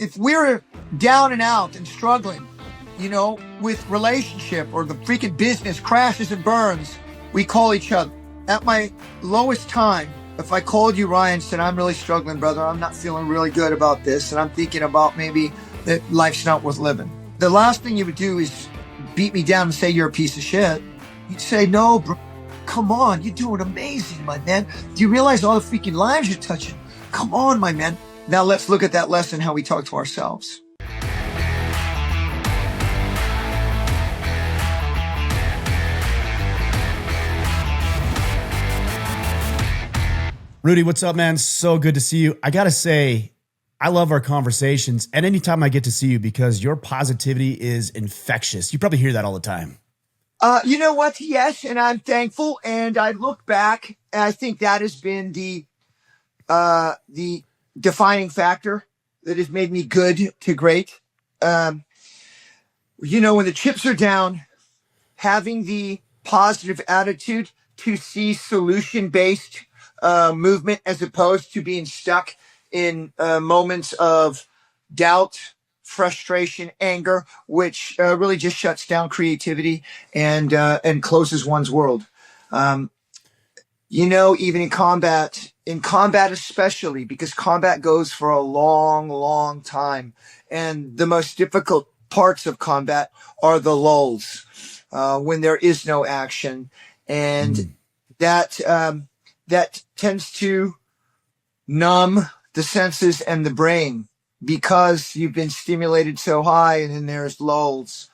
if we're down and out and struggling, with relationship or the freaking business crashes and burns, we call each other. At my lowest time, if I called you, Ryan, said, I'm really struggling, brother, I'm not feeling really good about this, and I'm thinking about maybe that life's not worth living. The last thing you would do is beat me down and say you're a piece of shit. You'd say, no, bro, come on, you're doing amazing, my man. Do you realize all the freaking lives you're touching? Come on, my man. Now let's look at that lesson, how we talk to ourselves. Rudy, what's up, man? So good to see you. I got to say, I love our conversations and anytime I get to see you because your positivity is infectious. You probably hear that all the time. You know what? Yes, and I'm thankful. And I look back, and I think that has been the defining factor that has made me good to great. When the chips are down, having the positive attitude to see solution-based movement as opposed to being stuck in moments of doubt, frustration, anger, which really just shuts down creativity and closes one's world. Even in combat especially, because combat goes for a long, long time. And the most difficult parts of combat are the lulls, when there is no action. And that tends to numb the senses and the brain because you've been stimulated so high, and then there's lulls.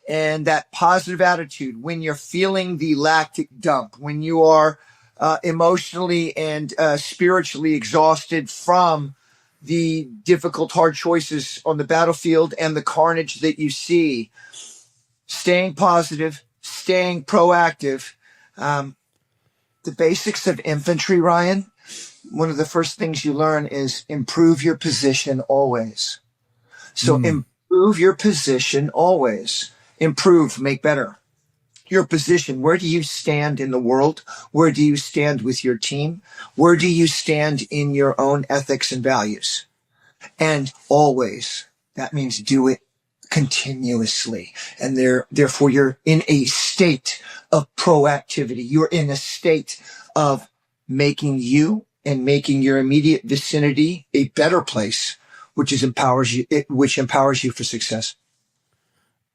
And that positive attitude, when you're feeling the lactic dump, when you are emotionally and spiritually exhausted from the difficult, hard choices on the battlefield and the carnage that you see, staying positive, staying proactive. The basics of infantry, Ryan, one of the first things you learn is improve your position always. So improve your position always. Improve, make better. Your position, where do you stand in the world? Where do you stand with your team? Where do you stand in your own ethics and values? And always, that means do it continuously. And therefore you're in a state of proactivity. You're in a state of making you and making your immediate vicinity a better place, which empowers you for success.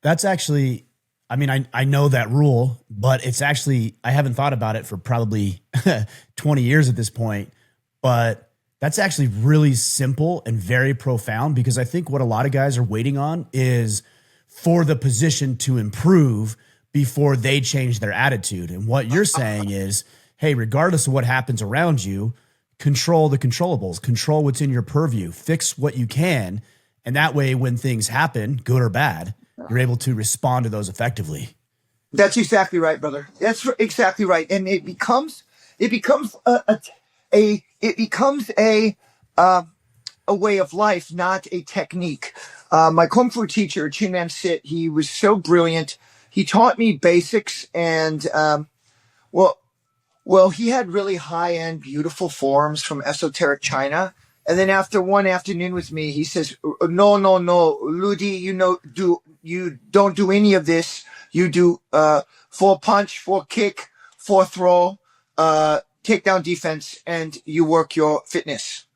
That's actually, I know that rule, but it's actually, I haven't thought about it for probably 20 years at this point, but that's actually really simple and very profound, because I think what a lot of guys are waiting on is for the position to improve before they change their attitude. And what you're saying is, hey, regardless of what happens around you, control the controllables, control what's in your purview, fix what you can. And that way, when things happen, good or bad, you're able to respond to those effectively. That's exactly right, brother. That's exactly right. And it becomes a way of life, not a technique. My Kung Fu teacher, Chin Man Sit, he was so brilliant. He taught me basics, and he had really high-end, beautiful forms from esoteric China. And then after one afternoon with me, he says, no, Rudy, you don't do any of this. You do 4 punch, 4 kick, 4 throw, takedown defense, and you work your fitness.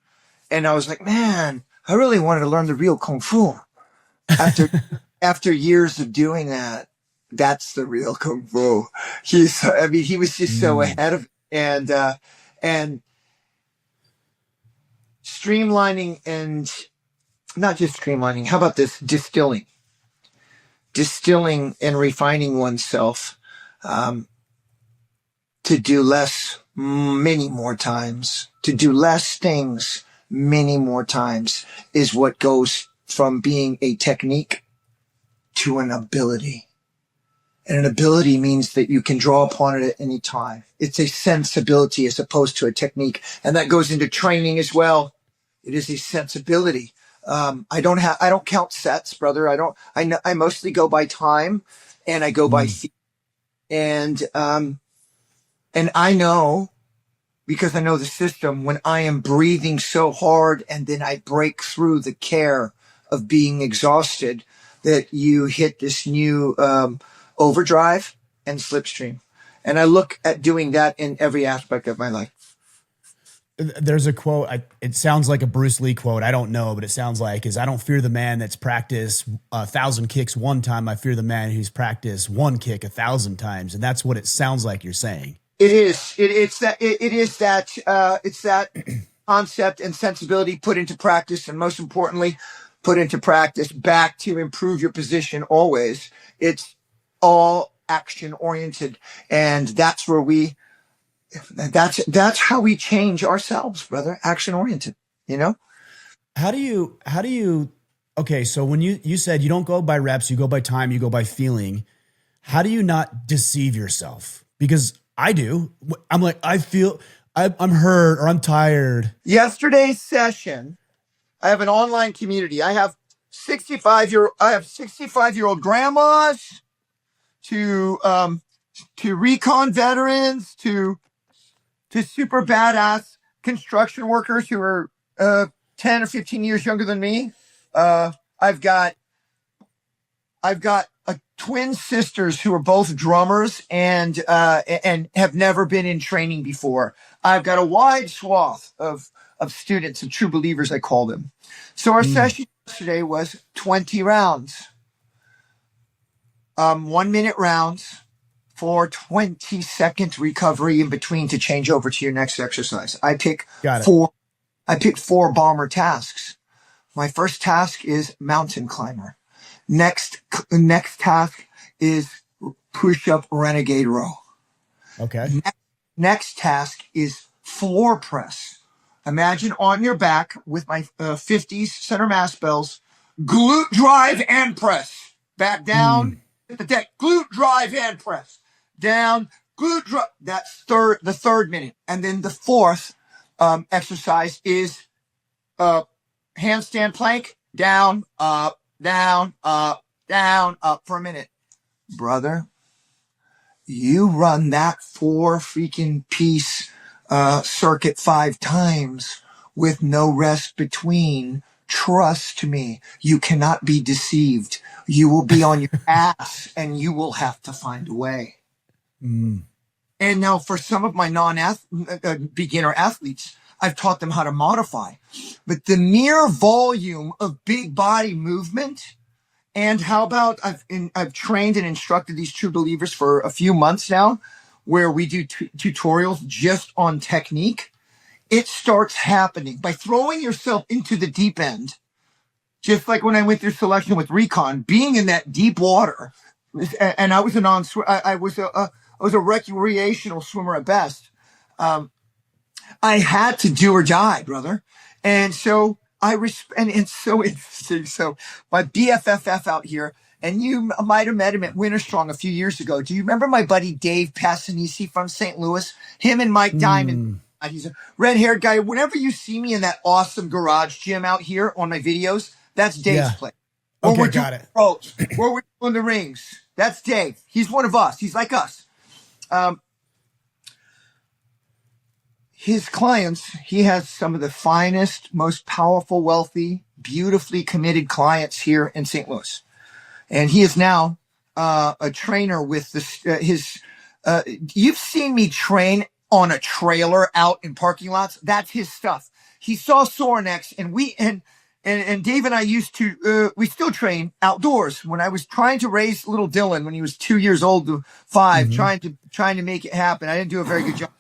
And I was like, man, I really wanted to learn the real Kung Fu. After years of doing that, that's the real Kung Fu. He was just so ahead of it. And streamlining, and not just streamlining. How about this? Distilling and refining oneself, to do less many more times, to do less things many more times, is what goes from being a technique to an ability. And an ability means that you can draw upon it at any time. It's a sensibility as opposed to a technique. And that goes into training as well. It is a sensibility. I don't count sets, brother. I mostly go by time, and I go by feet. And I know, because I know the system, when I am breathing so hard and then I break through the care of being exhausted that you hit this new overdrive and slipstream. And I look at doing that in every aspect of my life. There's a quote. It sounds like a Bruce Lee quote. I don't know, but it sounds like I don't fear the man that's practiced 1,000 kicks one time. I fear the man who's practiced one kick 1,000 times. And that's what it sounds like you're saying. It is. It's that concept and sensibility put into practice, and most importantly, put into practice back to improve your position always. It's all action oriented, and that's how we change ourselves, brother. Action oriented, How do you, okay. So when you said you don't go by reps, you go by time, you go by feeling. How do you not deceive yourself? Because I do. I'm like, I'm hurt or I'm tired. Yesterday's session, I have an online community. I have 65-year-old grandmas to recon veterans to super badass construction workers who are 10 or 15 years younger than me. I've got twin sisters who are both drummers and have never been in training before. I've got a wide swath of students and true believers, I call them. So our session yesterday was 20 rounds, 1 minute rounds for 20-second recovery in between to change over to your next exercise. I pick four bomber tasks. My first task is mountain climber. Next task is push-up renegade row. Okay. Next task is floor press. Imagine on your back with my 50s center mass bells, glute drive and press. Back down, hit the deck, glute drive and press. Down, glute drive. That's the third minute. And then the fourth exercise is handstand plank, down, up, down, up, down, up for a minute. Brother, you run that 4 freaking piece circuit 5 times with no rest between. Trust me, you cannot be deceived. You will be on your ass and you will have to find a way. And now for some of my beginner athletes, I've taught them how to modify. But the mere volume of big body movement, and how about I've trained and instructed these true believers for a few months now, where we do tutorials just on technique. It starts happening by throwing yourself into the deep end. Just like when I went through selection with Recon, being in that deep water, and I was I was a recreational swimmer at best. I had to do or die, brother. And so and it's so interesting. So my BFFF out here, and you might have met him at Winter Strong a few years ago. Do you remember my buddy Dave Passanisi from St. Louis? Him and Mike Diamond. He's a red-haired guy. Whenever you see me in that awesome garage gym out here on my videos, that's Dave's place. Okay, got it. Ropes, where we're doing the rings. That's Dave. He's one of us. He's like us. His clients, he has some of the finest, most powerful, wealthy, beautifully committed clients here in St. Louis. And he is now a trainer with you've seen me train on a trailer out in parking lots. That's his stuff. He saw Sorinex, and Dave and I used to, we still train outdoors. When I was trying to raise little Dylan when he was 2 years old to 5, trying to make it happen. I didn't do a very good job.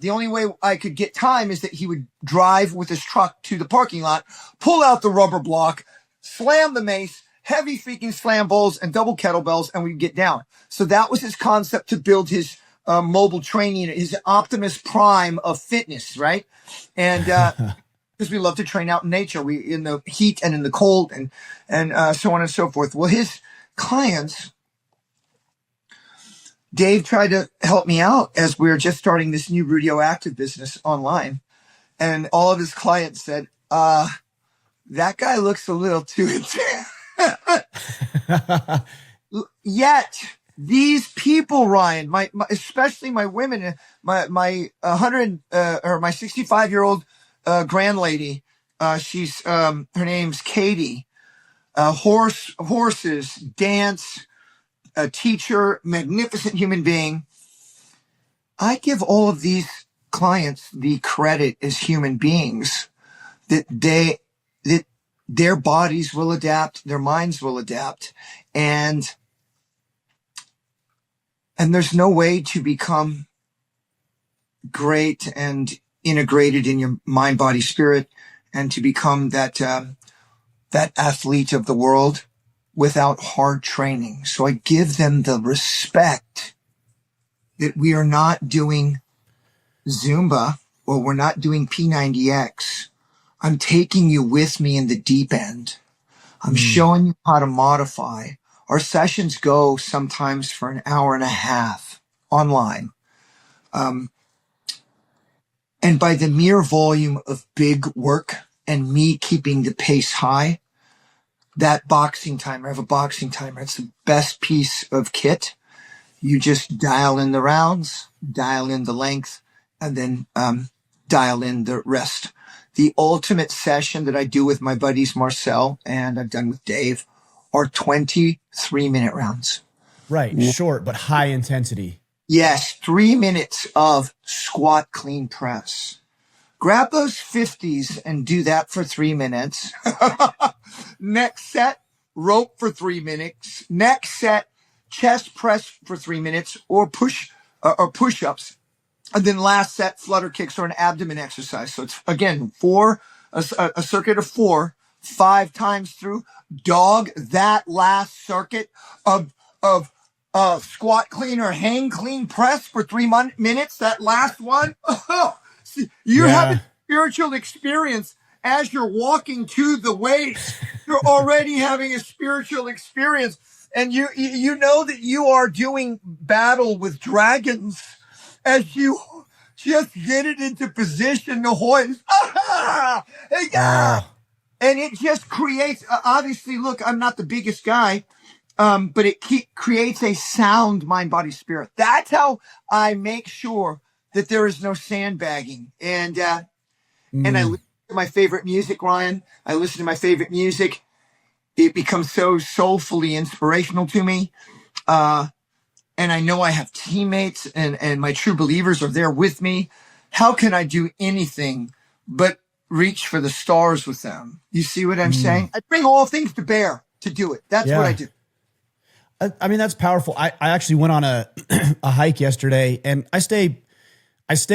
The only way I could get time is that he would drive with his truck to the parking lot, pull out the rubber block, slam the mace, heavy freaking slam bowls and double kettlebells, and we'd get down. So that was his concept to build his mobile training, his Optimus Prime of fitness, right? And because we love to train out in nature, we in the heat and in the cold, and so on and so forth. Well, his clients, Dave tried to help me out as we were just starting this new Radioactive business online, and all of his clients said, "That guy looks a little too intense." Yet these people, Ryan, my especially my women, my 65-year-old grand lady, Her name's Katie. Horses, dance, a teacher, magnificent human being. I give all of these clients the credit as human beings that their bodies will adapt, their minds will adapt, and there's no way to become great and integrated in your mind, body, spirit, and to become that athlete of the world without hard training. So I give them the respect that we are not doing Zumba or we're not doing P90X. I'm taking you with me in the deep end. I'm showing you how to modify. Our sessions go sometimes for an hour and a half online. And by the mere volume of big work and me keeping the pace high, that boxing timer, I have a boxing timer. It's the best piece of kit. You just dial in the rounds, dial in the length, and then dial in the rest. The ultimate session that I do with my buddies Marcel and I've done with Dave are 23-minute rounds. Right. Short, but high intensity. Yes. 3 minutes of squat clean press. Grab those 50s and do that for 3 minutes. Next set, rope for 3 minutes. Next set, chest press for 3 minutes or push-ups. And then last set, flutter kicks or an abdomen exercise. So it's, again, a circuit of 4, 5 times through. Dog that last circuit of squat clean or hang clean press for 3 minutes. That last one. You're having spiritual experience as you're walking to the weights. You're already having a spiritual experience. And you know that you are doing battle with dragons as you just get it into position to hoist. And it just creates, obviously, look, I'm not the biggest guy, but it creates a sound mind, body, spirit. That's how I make sure that there is no sandbagging. And I listen to my favorite music, Ryan. I listen to my favorite music. It becomes so soulfully inspirational to me. And I know I have teammates and my true believers are there with me. How can I do anything but reach for the stars with them? You see what I'm saying? I bring all things to bear to do it. That's what I do. I mean, that's powerful. I actually went on a hike yesterday and I stay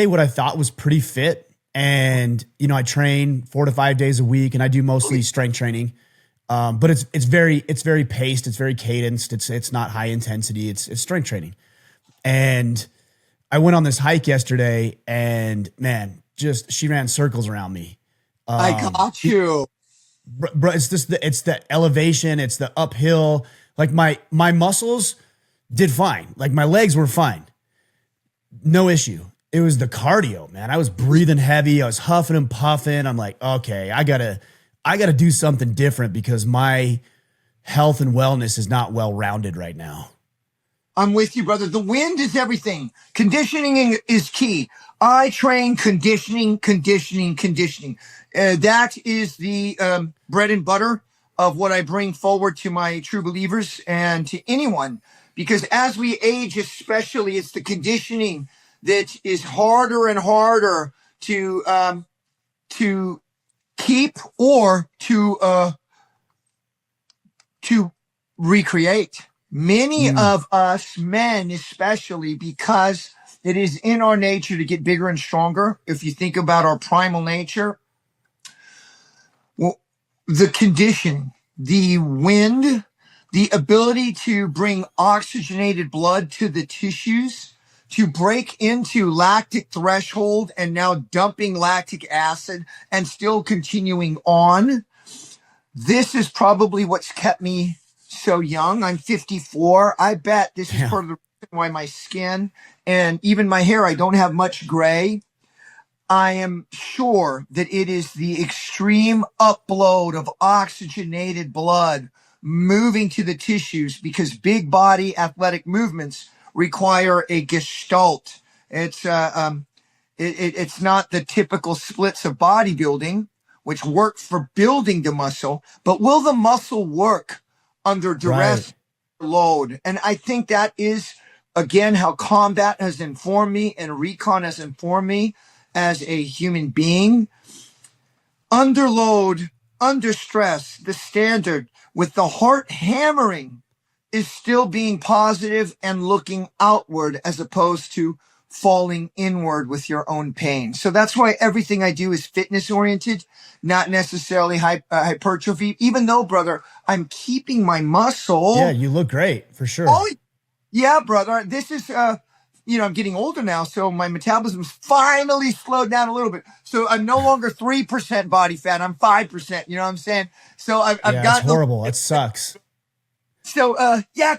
what I thought was pretty fit. And, you know, I train 4 to 5 days a week and I do mostly strength training. But it's very paced. It's very cadenced. It's not high intensity. It's strength training. And I went on this hike yesterday and man, she ran circles around me. I got you. Bro, it's the elevation. It's the uphill. Like my muscles did fine. Like my legs were fine. No issue. It was the cardio, man. I was breathing heavy. I was huffing and puffing. I'm like, okay, I gotta do something different because my health and wellness is not well-rounded right now. I'm with you, brother. The wind is everything. Conditioning is key. I train conditioning. That is the bread and butter of what I bring forward to my true believers and to anyone. Because as we age, especially, it's the conditioning that is harder and harder to keep or to recreate. Many of us men, especially, because it is in our nature to get bigger and stronger. If you think about our primal nature, well, the conditioning, the wind, the ability to bring oxygenated blood to the tissues, to break into lactic threshold and now dumping lactic acid and still continuing on. This is probably what's kept me so young. I'm 54. I bet this is part of the reason why my skin and even my hair, I don't have much gray. I am sure that it is the extreme upload of oxygenated blood moving to the tissues because big body athletic movements require a gestalt. It's not the typical splits of bodybuilding which work for building the muscle, but will the muscle work under duress, load? And I think that is, again, how combat has informed me and recon has informed me as a human being. Under load, under stress, the standard with the heart hammering is still being positive and looking outward as opposed to falling inward with your own pain. So that's why everything I do is fitness oriented, not necessarily hypertrophy, even though, brother, I'm keeping my muscle. Yeah, you look great for sure. Oh, yeah, brother. This is, I'm getting older now, so my metabolism's finally slowed down a little bit. So I'm no longer 3% body fat. I'm 5%. You know what I'm saying? So I've got. That's horrible. That sucks. So,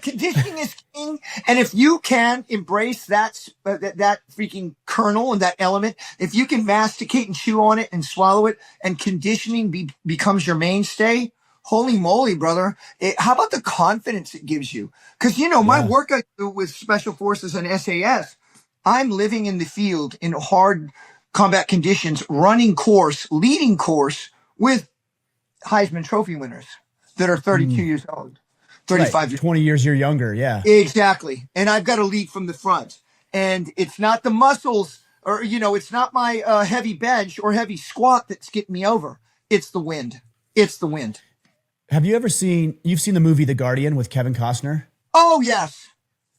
conditioning is king. And if you can embrace that freaking kernel and that element, if you can masticate and chew on it and swallow it, and conditioning becomes your mainstay, holy moly, brother. How about the confidence it gives you? Because, my work I do with special forces and SAS, I'm living in the field in hard combat conditions, running course, leading course with Heisman Trophy winners that are 32 years old. 35 years. 20 years you're younger. Yeah, exactly. And I've got to lead from the front, and it's not the muscles or, it's not my heavy bench or heavy squat that's getting me over. It's the wind. It's the wind. Have you ever you've seen the movie The Guardian with Kevin Costner? Oh, yes.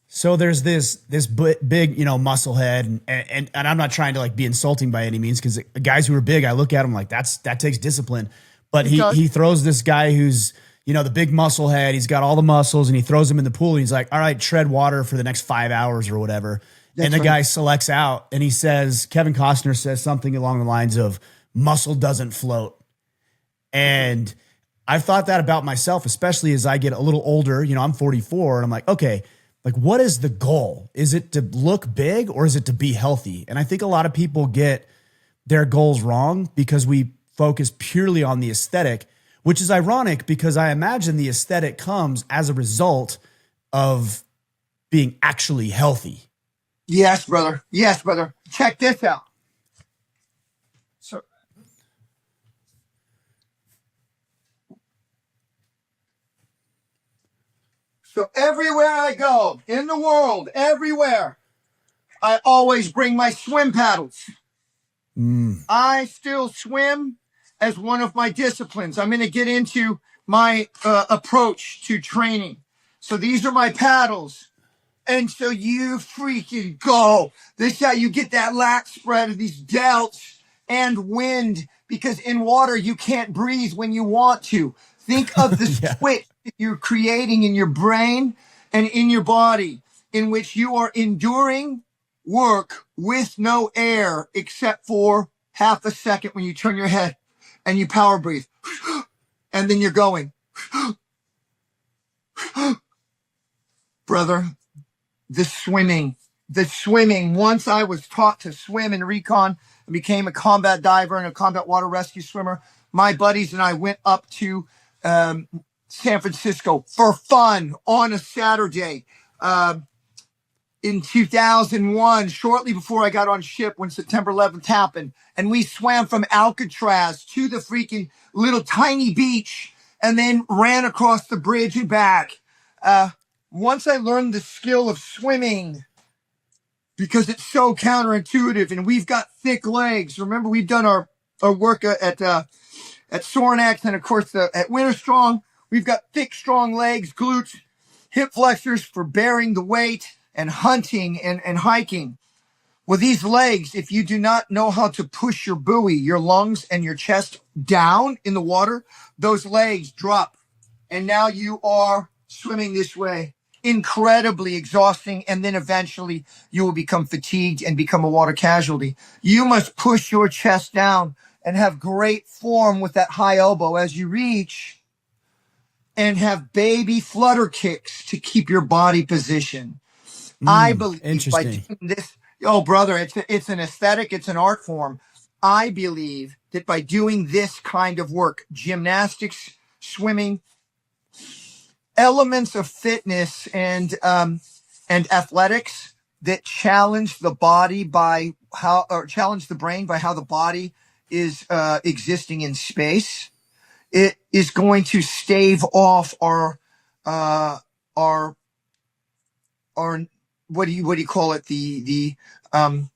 So there's this big, muscle head, and I'm not trying to be insulting by any means, because guys who are big, I look at them like that takes discipline. But he throws this guy who's, the big muscle head, he's got all the muscles, and he throws him in the pool, and he's like, all right, tread water for the next 5 hours or whatever. And the guy selects out, and Kevin Costner says something along the lines of, muscle doesn't float. And I've thought that about myself, especially as I get a little older. I'm 44, and I'm like, okay, what is the goal? Is it to look big, or is it to be healthy? And I think a lot of people get their goals wrong because we focus purely on the aesthetic, which is ironic because I imagine the aesthetic comes as a result of being actually healthy. Yes, brother. Yes, brother. Check this out. So everywhere I go in the world, everywhere, I always bring my swim paddles. I still swim as one of my disciplines. I'm going to get into my approach to training. So these are my paddles. And so you freaking go. This is how you get that lat spread of these delts and wind, because in water, you can't breathe when you want to. Think of the switch that you're creating in your brain and in your body, in which you are enduring work with no air except for half a second when you turn your head and you power breathe. And then you're going. Brother, the swimming. Once I was taught to swim in recon and became a combat diver and a combat water rescue swimmer, my buddies and I went up to San Francisco for fun on a Saturday in 2001, shortly before I got on ship when September 11th happened. And we swam from Alcatraz to the freaking little tiny beach and then ran across the bridge and back. Once I learned the skill of swimming, because it's so counterintuitive and we've got thick legs. Remember, we've done our work at Sornax and, of course, at Winter Strong. We've got thick, strong legs, glutes, hip flexors for bearing the weight and hunting and hiking. Well, these legs, if you do not know how to push your buoy, your lungs and your chest down in the water, those legs drop. And now you are swimming this way. Incredibly exhausting. And then eventually you will become fatigued and become a water casualty. You must push your chest down and have great form with that high elbow as you reach, and have baby flutter kicks to keep your body position. I believe by doing this, brother, it's an aesthetic, it's an art form. I believe that by doing this kind of work, gymnastics, swimming, elements of fitness and athletics that challenge the body challenge the brain by how the body is existing in space. It is going to stave off uh, our what do you call it, the um,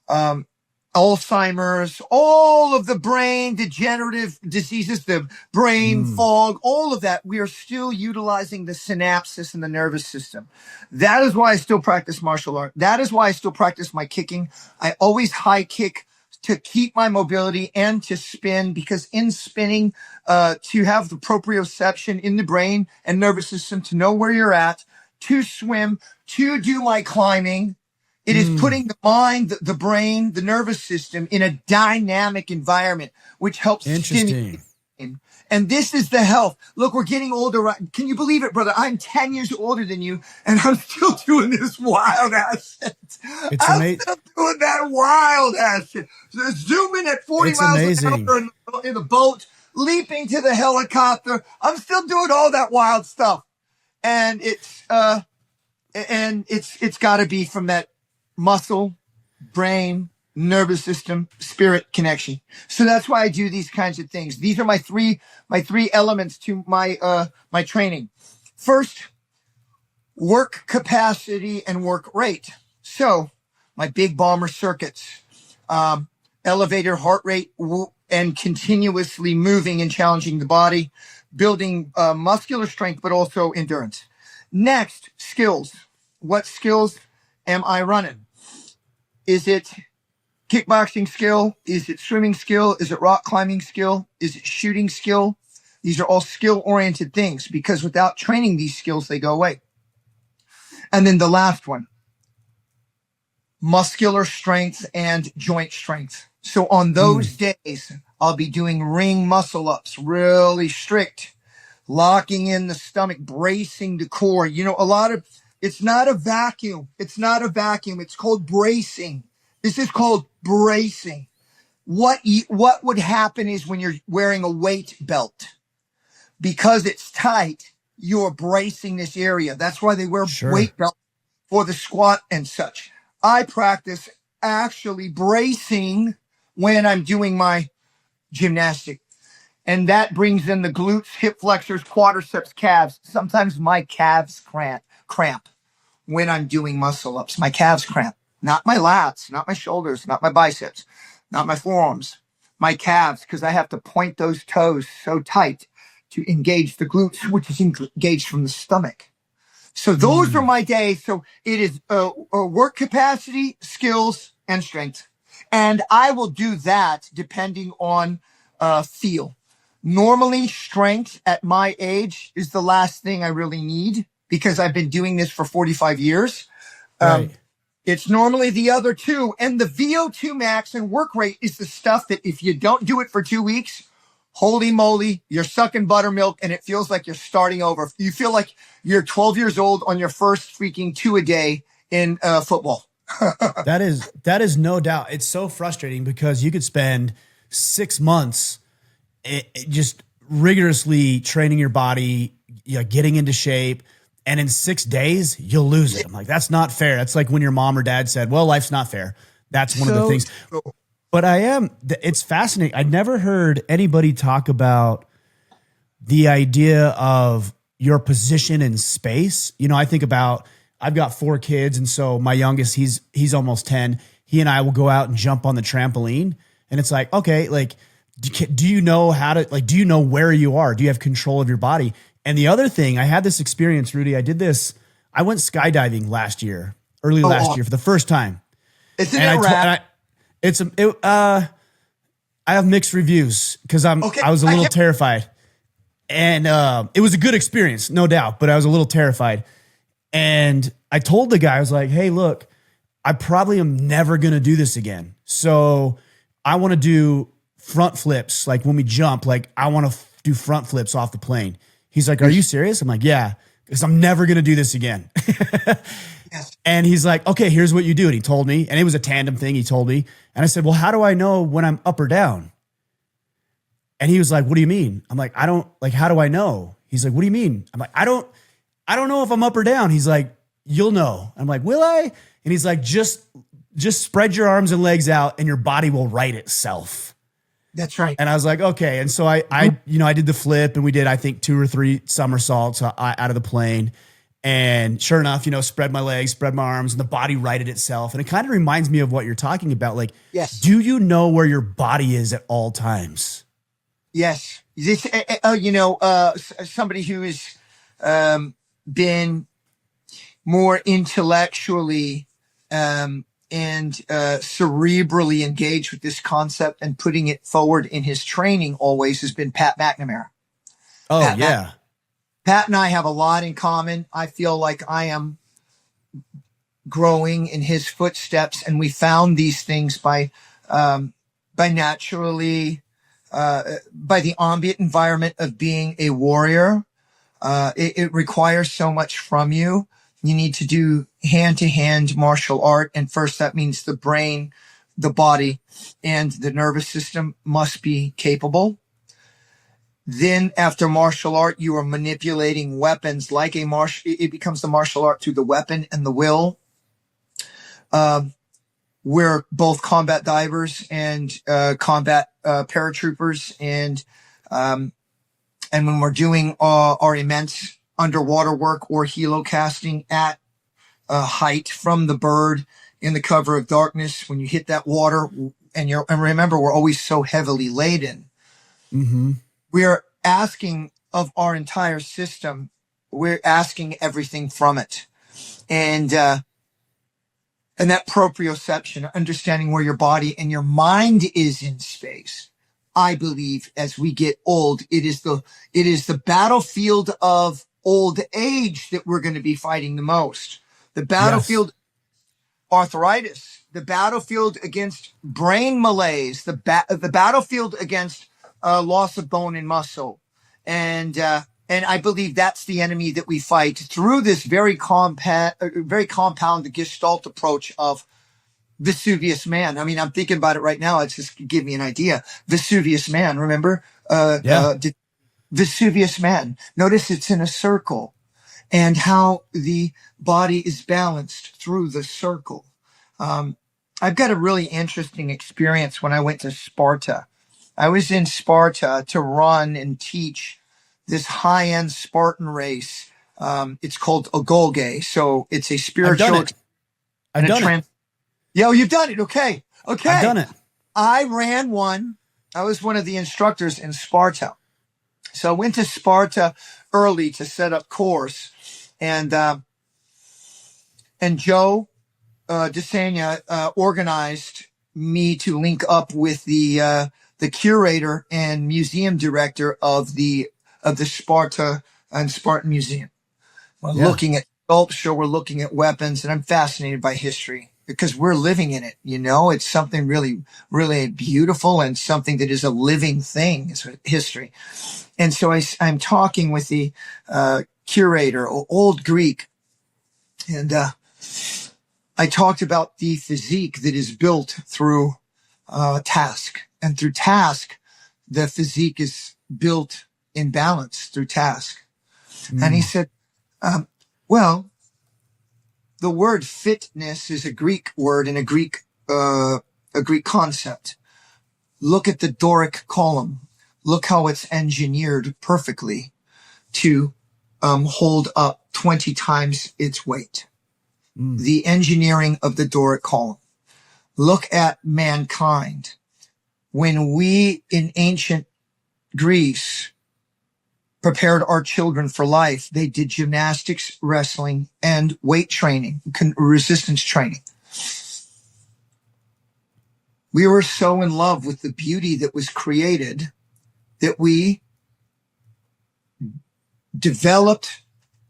um, Alzheimer's, all of the brain degenerative diseases, the brain fog, all of that. We are still utilizing the synapses in the nervous system. That is why I still practice martial art. That is why I still practice my kicking. I always high kick to keep my mobility and to spin, because in spinning, to have the proprioception in the brain and nervous system to know where you're at, to swim, to do my climbing, it is putting the mind, the brain, the nervous system in a dynamic environment, which helps stimulate. And this is the health. Look, we're getting older. Can you believe it, brother? I'm 10 years older than you, and I'm still doing this wild ass shit. I'm still doing that wild ass shit. Zooming at 40 miles an hour in the boat, leaping to the helicopter. I'm still doing all that wild stuff. And it's got to be from that muscle, brain, nervous system, spirit connection. So that's why I do these kinds of things. These are my three elements to my my training. First, work capacity and work rate. So my big bomber circuits, elevator heart rate and continuously moving and challenging the body, building muscular strength, but also endurance. Next, skills. What skills am I running? Is it kickboxing skill? Is it swimming skill? Is it rock climbing skill? Is it shooting skill? These are all skill-oriented things, because without training these skills, they go away. And then the last one, muscular strength and joint strength. So on those days, I'll be doing ring muscle ups, really strict, locking in the stomach, bracing the core. You know, it's not a vacuum. It's not a vacuum. It's called bracing. This is called bracing. What would happen is when you're wearing a weight belt, because it's tight, you're bracing this area. That's why they wear weight belts for the squat and such. I practice actually bracing when I'm doing my gymnastic. And that brings in the glutes, hip flexors, quadriceps, calves. Sometimes my calves cramp when I'm doing muscle ups. My calves cramp. Not my lats, not my shoulders, not my biceps, not my forearms. My calves, because I have to point those toes so tight to engage the glutes, which is engaged from the stomach. So those are my days. So it is work capacity, skills, and strength. And I will do that depending on feel. Normally, strength at my age is the last thing I really need, because I've been doing this for 45 years. It's normally the other two. And the VO2 max and work rate is the stuff that if you don't do it for 2 weeks, holy moly, you're sucking buttermilk and it feels like you're starting over. You feel like you're 12 years old on your first freaking 2 a day in football. That is no doubt. It's so frustrating because you could spend 6 months just rigorously training your body, getting into shape, and in 6 days you'll lose it. I'm like, that's not fair. That's like when your mom or dad said, well, life's not fair. That's one of the things. But it's fascinating. I'd never heard anybody talk about the idea of your position in space. I think about, I've got 4 kids. And so my youngest, he's almost 10. He and I will go out and jump on the trampoline. And it's like, okay, like, do you know how to, like, do you know where you are? Do you have control of your body? And the other thing, I had this experience, Rudy, I went skydiving last year for the first time. Isn't it rad? I have mixed reviews because I was a little terrified, and it was a good experience, no doubt, but I was a little terrified. And I told the guy, I was like, hey, look, I probably am never going to do this again. So I want to do front flips. Like when we jump, like I want to do front flips off the plane. He's like, are you serious? I'm like, yeah, because I'm never going to do this again. Yes. And he's like, okay, here's what you do. And he told me, and it was a tandem thing. He told me, and I said, well, how do I know when I'm up or down? And he was like, what do you mean? I'm like, how do I know? He's like, what do you mean? I'm like, I don't know if I'm up or down. He's like, you'll know. I'm like, will I? And he's like, just spread your arms and legs out and your body will right itself. That's right. And I was like, okay. And so I did the flip, and we did, I think, 2 or 3 somersaults out of the plane. And sure enough, spread my legs, spread my arms, and the body righted itself. And it kind of reminds me of what you're talking about. Like, Yes. do you know where your body is at all times? Yes. This, somebody who has been more intellectually and cerebrally engaged with this concept and putting it forward in his training always has been Pat McNamara. Oh, yeah. Pat and I have a lot in common. I feel like I am growing in his footsteps, and we found these things by naturally, by the ambient environment of being a warrior. It requires so much from you. You need to do hand-to-hand martial art. And first, that means the brain, the body, and the nervous system must be capable. Then after martial art, you are manipulating weapons like it becomes the martial art through the weapon and the will. We're both combat divers and combat paratroopers. And when we're doing our immense underwater work or helocasting at a height from the bird in the cover of darkness, when you hit that water, and remember, we're always so heavily laden. Mm-hmm. We are asking of our entire system. We're asking everything from it. And that proprioception, understanding where your body and your mind is in space. I believe as we get old, it is the battlefield of old age that we're going to be fighting the most. The battlefield, arthritis, the battlefield against brain malaise, the battlefield against loss of bone and muscle. And I believe that's the enemy that we fight through this very compound gestalt approach of Vesuvius Man. I mean, I'm thinking about it right now. It's just give me an idea. Vesuvius Man, remember? Vesuvius Man. Notice it's in a circle, and how the body is balanced through the circle. I've got a really interesting experience when I went to Sparta. I was in Sparta to run and teach this high-end Spartan race. It's called Agolge. So it's a spiritual. I've done it. Yo, you've done it. Okay. I've done it. I ran one. I was one of the instructors in Sparta. So I went to Sparta early to set up course. And Joe DeSania organized me to link up with the curator and museum director of the Sparta and Spartan Museum. We're looking at sculpture, we're looking at weapons, and I'm fascinated by history because we're living in it. It's something really, really beautiful and something that is a living thing. It's history. And so I'm talking with the curator, Old Greek, and I talked about the physique that is built through task. And through task, the physique is built in balance through task. And he said, well, the word fitness is a Greek word and a Greek concept. Look at the Doric column. Look how it's engineered perfectly to hold up 20 times its weight. The engineering of the Doric column. Look at mankind. When we in ancient Greece prepared our children for life, they did gymnastics, wrestling, and weight training, resistance training. We were so in love with the beauty that was created that we developed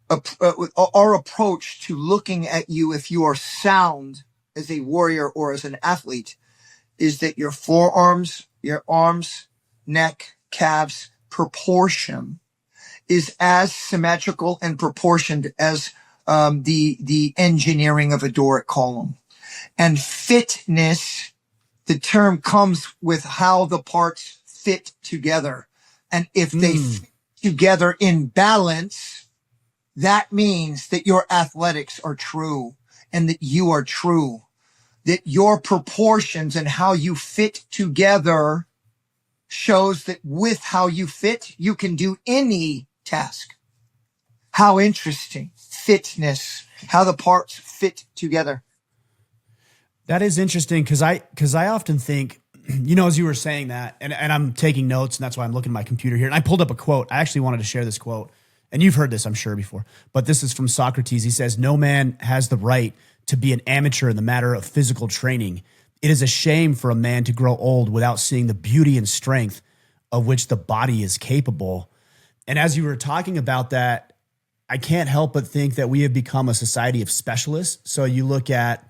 our approach to looking at you if you are sound as a warrior or as an athlete is that your forearms, your arms, neck, calves, proportion is as symmetrical and proportioned as the engineering of a Doric column. And fitness, the term comes with how the parts fit together. And if they fit together in balance, that means that your athletics are true and that you are true, that your proportions and how you fit together shows that with how you fit, you can do any task. How interesting. Fitness, how the parts fit together. That is interesting because I often think, as you were saying that, and I'm taking notes, and that's why I'm looking at my computer here. And I pulled up a quote. I actually wanted to share this quote, and you've heard this, I'm sure, before, but this is from Socrates. He says, "No man has the right to be an amateur in the matter of physical training. It is a shame for a man to grow old without seeing the beauty and strength of which the body is capable." And as you were talking about that, I can't help but think that we have become a society of specialists. So you look at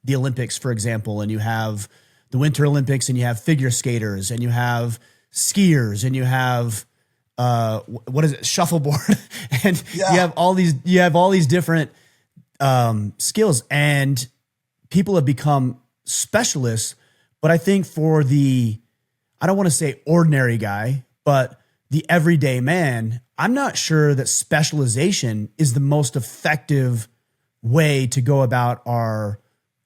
the Olympics, for example, and you have the Winter Olympics, and you have figure skaters, and you have skiers, and you have shuffleboard, and you have all these different skills, and people have become specialists. But I think for I don't want to say ordinary guy, but the everyday man, I'm not sure that specialization is the most effective way to go about our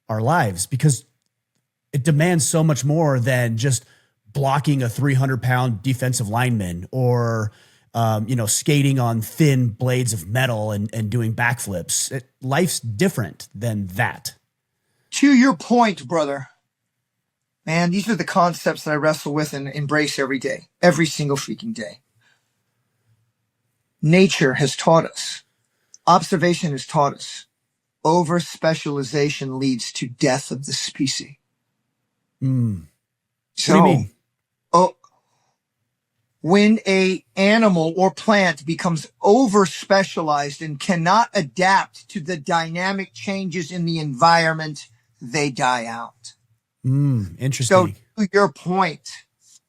lives, because it demands so much more than just blocking a 300-pound defensive lineman or, skating on thin blades of metal and doing backflips. Life's different than that. To your point, brother, man, these are the concepts that I wrestle with and embrace every day, every single freaking day. Nature has taught us. Observation has taught us. Over-specialization leads to death of the species. So, what do you mean? When a animal or plant becomes over-specialized and cannot adapt to the dynamic changes in the environment, they die out. Interesting. So to your point,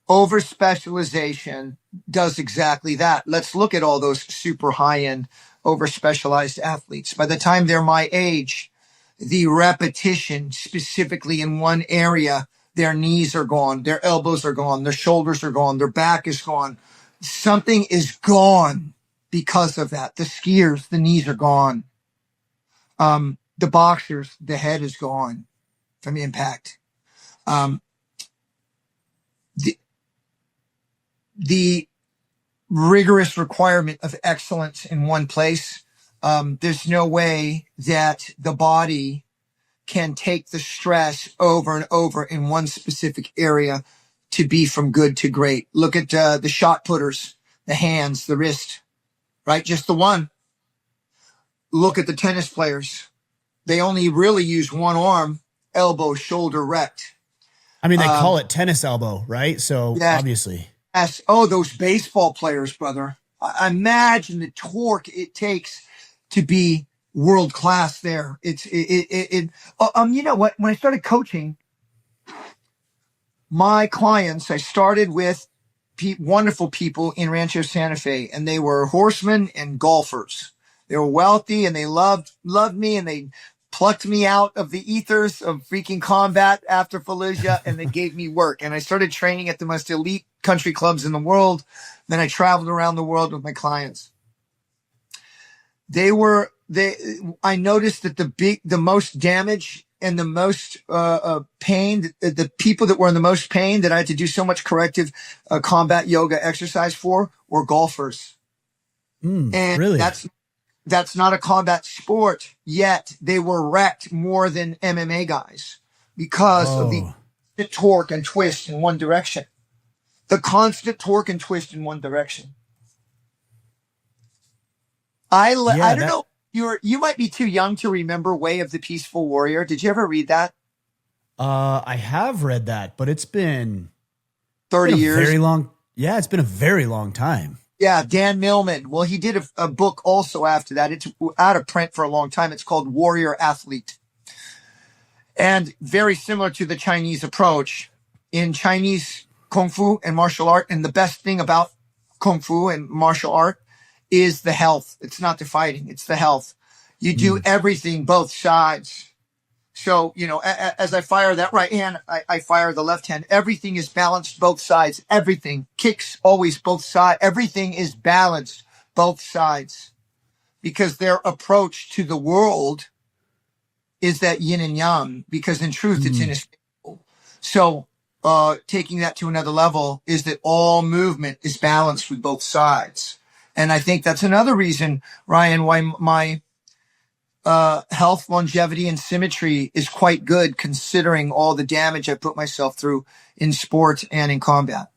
over-specialization does exactly that. Let's look at all those super high-end over-specialized athletes. By the time they're my age, the repetition specifically in one area, their knees are gone, their elbows are gone, their shoulders are gone, their back is gone. Something is gone because of that. The skiers, the knees are gone. The boxers, the head is gone from impact. The rigorous requirement of excellence in one place. There's no way that the body can take the stress over and over in one specific area to be from good to great. Look at the shot putters, the hands, the wrist, right? Just the one. Look at the tennis players. They only really use one arm, elbow, shoulder, rect. I mean, they call it tennis elbow, right? So obviously. Yes. Oh, those baseball players, brother. I imagine the torque it takes to be world class there. You know what? When I started coaching my clients, I started with wonderful people in Rancho Santa Fe, and they were horsemen and golfers. They were wealthy, and they loved me, and they plucked me out of the ethers of freaking combat after Fallujah, and they gave me work. And I started training at the most elite country clubs in the world. Then I traveled around the world with my clients. I noticed that the most damage and the most pain, the people that were in the most pain that I had to do so much corrective combat yoga exercise for were golfers. And really? That's not a combat sport, yet they were wrecked more than MMA guys because of the torque and twist in one direction. The constant torque and twist in one direction. I don't know. You might be too young to remember Way of the Peaceful Warrior. Did you ever read that? I have read that, but it's been 30 years. Very long. Yeah, it's been a very long time. Yeah, Dan Millman. Well, he did a book also after that. It's out of print for a long time. It's called Warrior Athlete. And very similar to the Chinese approach. In Chinese Kung Fu and martial art, and the best thing about Kung Fu and martial art is the health. It's not the fighting, it's the health. You do everything, both sides. So, as I fire that right hand, I fire the left hand. Everything is balanced, both sides. Everything. Kicks always both sides. Everything is balanced, both sides. Because their approach to the world is that yin and yang. Because in truth, it's inescapable. So taking that to another level is that all movement is balanced with both sides. And I think that's another reason, Ryan, why my health, longevity, and symmetry is quite good considering all the damage I put myself through in sport and in combat.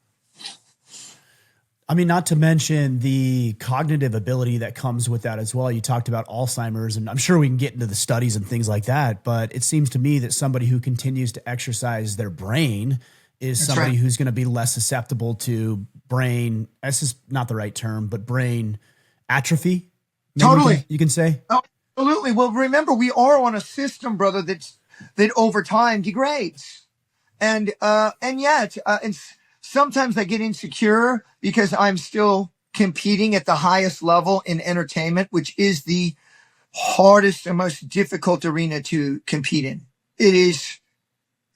I mean, not to mention the cognitive ability that comes with that as well. You talked about Alzheimer's, and I'm sure we can get into the studies and things like that, but it seems to me that somebody who continues to exercise their brain is That's somebody right. who's going to be less susceptible to brain, this is not the right term, but brain atrophy. Maybe Totally. you can say. Oh, absolutely. Well, remember, we are on a system, brother, that over time degrades. And yet, sometimes I get insecure because I'm still competing at the highest level in entertainment, which is the hardest and most difficult arena to compete in. It's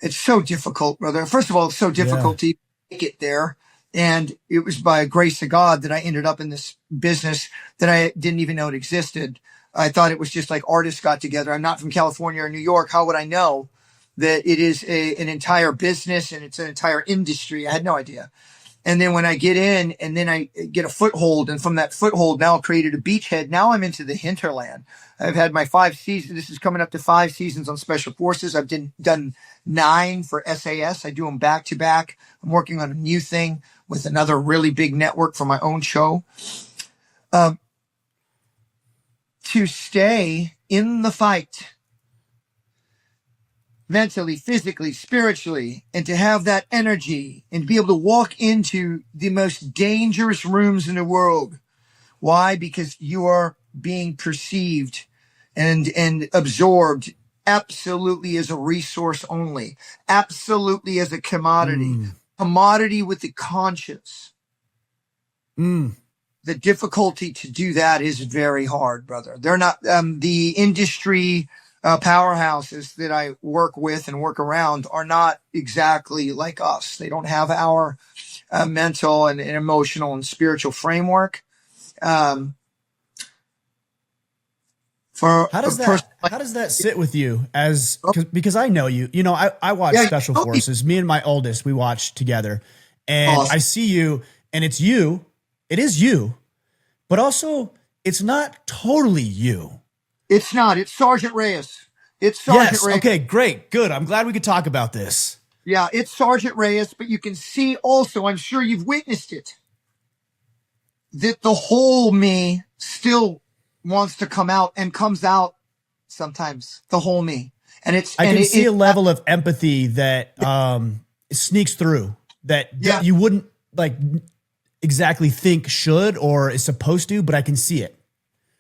so difficult, brother. First of all, it's so difficult to make it there. And it was by grace of God that I ended up in this business that I didn't even know it existed. I thought it was just like artists got together. I'm not from California or New York. How would I know that it is an entire business and it's an entire industry? I had no idea. And then when I get in and then I get a foothold, and from that foothold, now I've created a beachhead. Now I'm into the hinterland. I've had my 5 seasons. This is coming up to 5 seasons on Special Forces. I've done 9 for SAS. I do them back to back. I'm working on a new thing with another really big network for my own show. To stay in the fight, mentally, physically, spiritually, and to have that energy and be able to walk into the most dangerous rooms in the world. Why? Because you are being perceived and absorbed absolutely as a resource only, absolutely as a commodity with the conscience. The difficulty to do that is very hard, brother. They're not the industry powerhouses that I work with and work around are not exactly like us. They don't have our mental and emotional and spiritual framework. For How does that sit with you because I know you, I watch Special Forces, me and my oldest, we watch together, and awesome. I see you, and it is you, but also it's not totally you. It's not. It's Sergeant Reyes. It's Sergeant Reyes. Okay, great. Good. I'm glad we could talk about this. Yeah, it's Sergeant Reyes, but you can see also, I'm sure you've witnessed it, that the whole me still wants to come out and comes out sometimes, the whole me. And I can see a level of empathy that sneaks through that you wouldn't like exactly think should or is supposed to, but I can see it.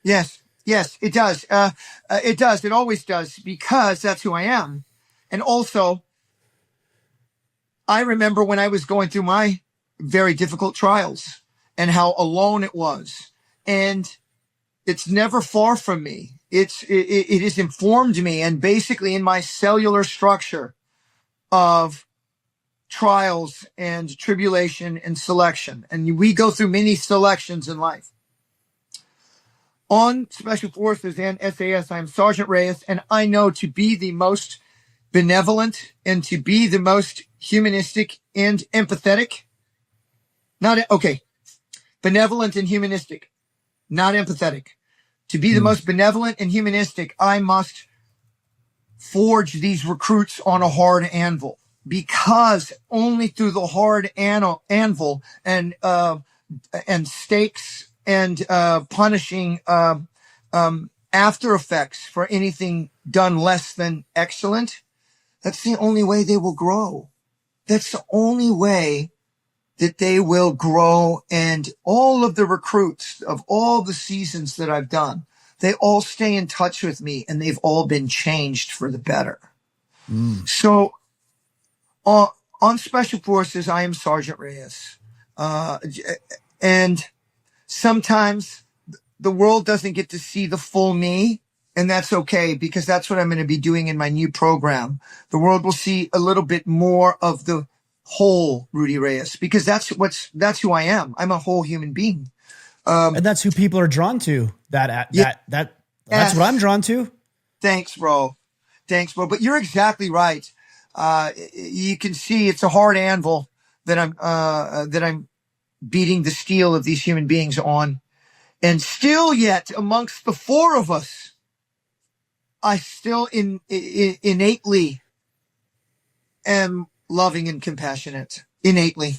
Yes, it does. It does. It always does, because that's who I am. And also, I remember when I was going through my very difficult trials and how alone it was. And it's never far from me. It has informed me, and basically in my cellular structure of trials and tribulation and selection. And we go through many selections in life. On Special Forces and SAS, I'm Sergeant Reyes, and I know to be the most benevolent and to be the most humanistic and empathetic. Benevolent and humanistic, not empathetic. To be the most benevolent and humanistic, I must forge these recruits on a hard anvil, because only through the hard anvil and stakes and punishing after effects for anything done less than excellent, that's the only way they will grow. That's the only way that they will grow. And all of the recruits of all the seasons that I've done, they all stay in touch with me, and they've all been changed for the better. So on Special Forces, I am Sergeant Reyes. And sometimes the world doesn't get to see the full me, and that's okay, because that's what I'm going to be doing in my new program. The world will see a little bit more of the whole Rudy Reyes, because that's who I am. I'm a whole human being. And that's who people are drawn to. That's what I'm drawn to. Thanks, bro. But you're exactly right. You can see it's a hard anvil that I'm beating the steel of these human beings on. And still yet amongst the four of us, I still innately am loving and compassionate. Innately.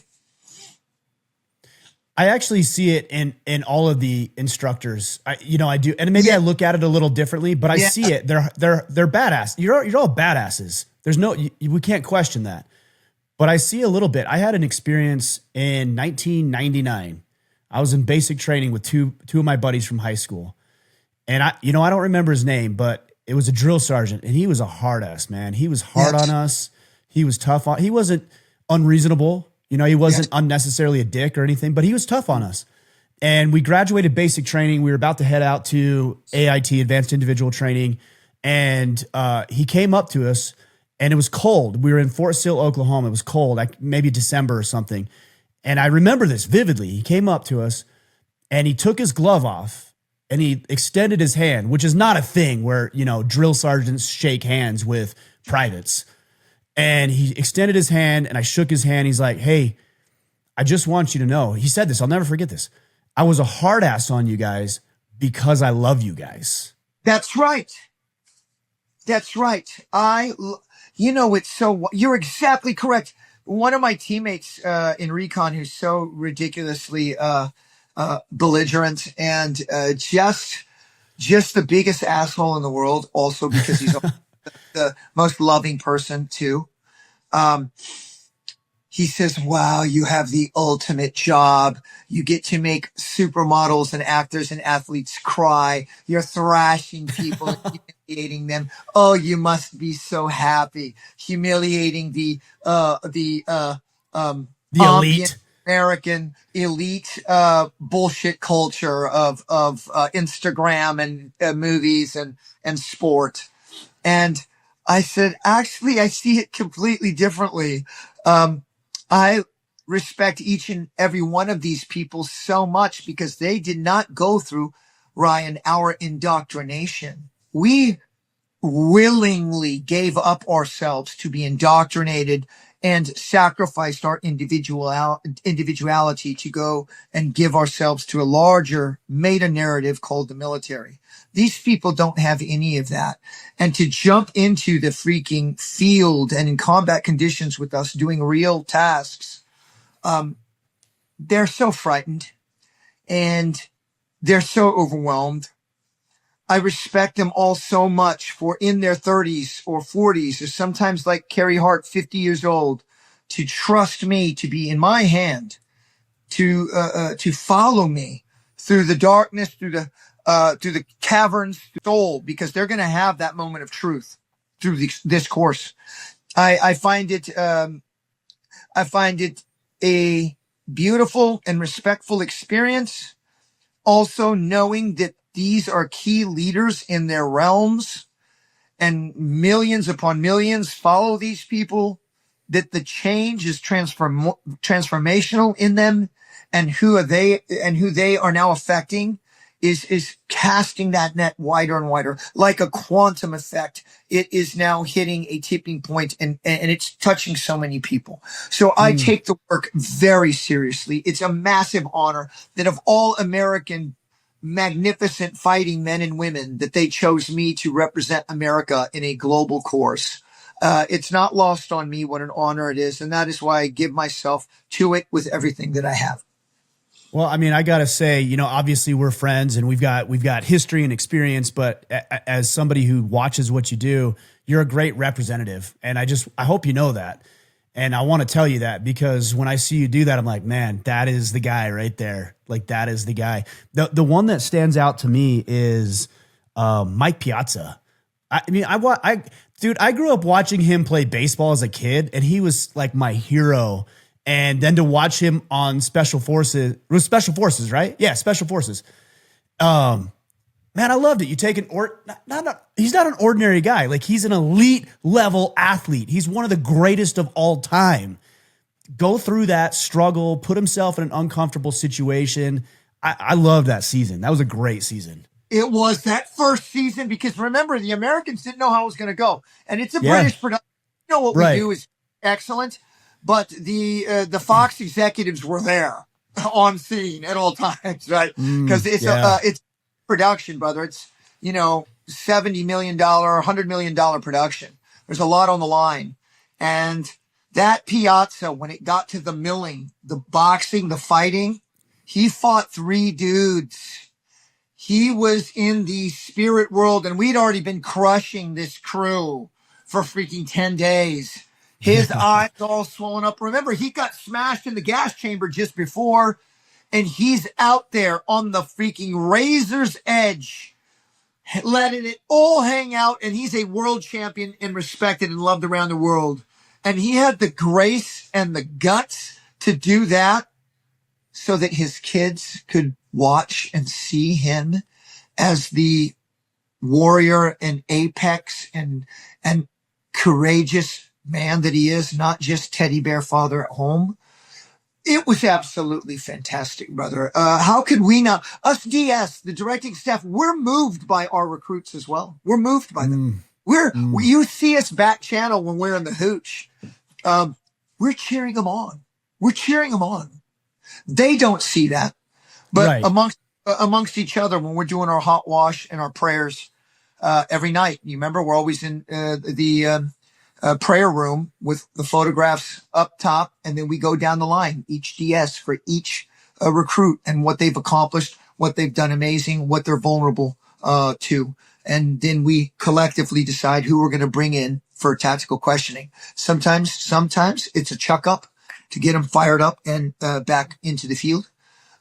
I actually see it in all of the instructors. I do, and maybe I look at it a little differently, but I see it. They're badass. You're all badasses. There's we can't question that. But I see a little bit. I had an experience in 1999. I was in basic training with two of my buddies from high school, and I don't remember his name, but it was a drill sergeant, and he was a hard ass, man. He was hard on us. He was tough on. He wasn't unreasonable. He wasn't unnecessarily a dick or anything, but he was tough on us. And we graduated basic training. We were about to head out to AIT, Advanced Individual Training, and he came up to us, and it was cold. We were in Fort Sill, Oklahoma. It was cold, like maybe December or something. And I remember this vividly. He came up to us, and he took his glove off, and he extended his hand, which is not a thing where, drill sergeants shake hands with privates. And he extended his hand, and I shook his hand. He's like, "Hey, I just want you to know." He said this. I'll never forget this. "I was a hard ass on you guys because I love you guys." That's right. That's right. You're exactly correct. One of my teammates in Recon who's so ridiculously belligerent and just the biggest asshole in the world, also because he's the most loving person too. He says, "Wow, you have the ultimate job. You get to make supermodels and actors and athletes cry. You're thrashing people and humiliating them. Oh, you must be so happy. Humiliating the elite American elite bullshit culture of Instagram and movies and sport." And I said, "Actually, I see it completely differently. I respect each and every one of these people so much because they did not go through, Ryan, our indoctrination. We willingly gave up ourselves to be indoctrinated and sacrificed our individuality to go and give ourselves to a larger meta narrative called the military. These people don't have any of that. And to jump into the freaking field and in combat conditions with us doing real tasks, they're so frightened and they're so overwhelmed. I respect them all so much for in their 30s or 40s, or sometimes like Carrie Hart, 50 years old, to trust me to be in my hand, to follow me through the darkness, through the caverns, through the soul, because they're going to have that moment of truth through this course. I find it a beautiful and respectful experience. Also knowing that these are key leaders in their realms and millions upon millions follow these people, that the change is transformational in them, and who they are now affecting is casting that net wider and wider like a quantum effect. It is now hitting a tipping point and it's touching so many people. So I take the work very seriously. It's a massive honor that of all American magnificent fighting men and women, that they chose me to represent America in a global course. It's not lost on me what an honor it is. And that is why I give myself to it with everything that I have. Well, I mean, I got to say, obviously we're friends and we've got history and experience, but as somebody who watches what you do, you're a great representative. And I hope you know that. And I want to tell you that because when I see you do that, I'm like, man, that is the guy right there. Like, that is the guy. The one that stands out to me is Mike Piazza. I grew up watching him play baseball as a kid, and he was like my hero. And then to watch him on Special Forces, right? Yeah, Special Forces. Man, I loved it. You take he's not an ordinary guy. Like, he's an elite level athlete. He's one of the greatest of all time. Go through that struggle, put himself in an uncomfortable situation. I love that season. That was a great season. It was that first season because remember, the Americans didn't know how it was going to go. And it's a British production. know what we Right. do is excellent, but the Fox executives were there on scene at all times, right? Because it's production, brother. It's $70 million, $100 million production. There's a lot on the line, and that Piazza, when it got to the milling, the boxing, the fighting, he fought 3 dudes. He was in the spirit world, and we'd already been crushing this crew for freaking 10 days. His eyes all swollen up. Remember, he got smashed in the gas chamber just before, and he's out there on the freaking razor's edge, letting it all hang out, and he's a world champion and respected and loved around the world. And he had the grace and the guts to do that so that his kids could watch and see him as the warrior and apex and courageous man that he is, not just teddy bear father at home. It was absolutely fantastic, brother. How could we not? Us DS, the directing staff, we're moved by our recruits as well. We're moved by them. You see us back channel when we're in the hooch. We're cheering them on. We're cheering them on. They don't see that, but amongst each other, when we're doing our hot wash and our prayers, every night, you remember, we're always in, the prayer room with the photographs up top. And then we go down the line, each DS for each recruit and what they've accomplished, what they've done amazing, what they're vulnerable, to. And then we collectively decide who we're going to bring in for tactical questioning. Sometimes it's a chuck up to get them fired up and back into the field.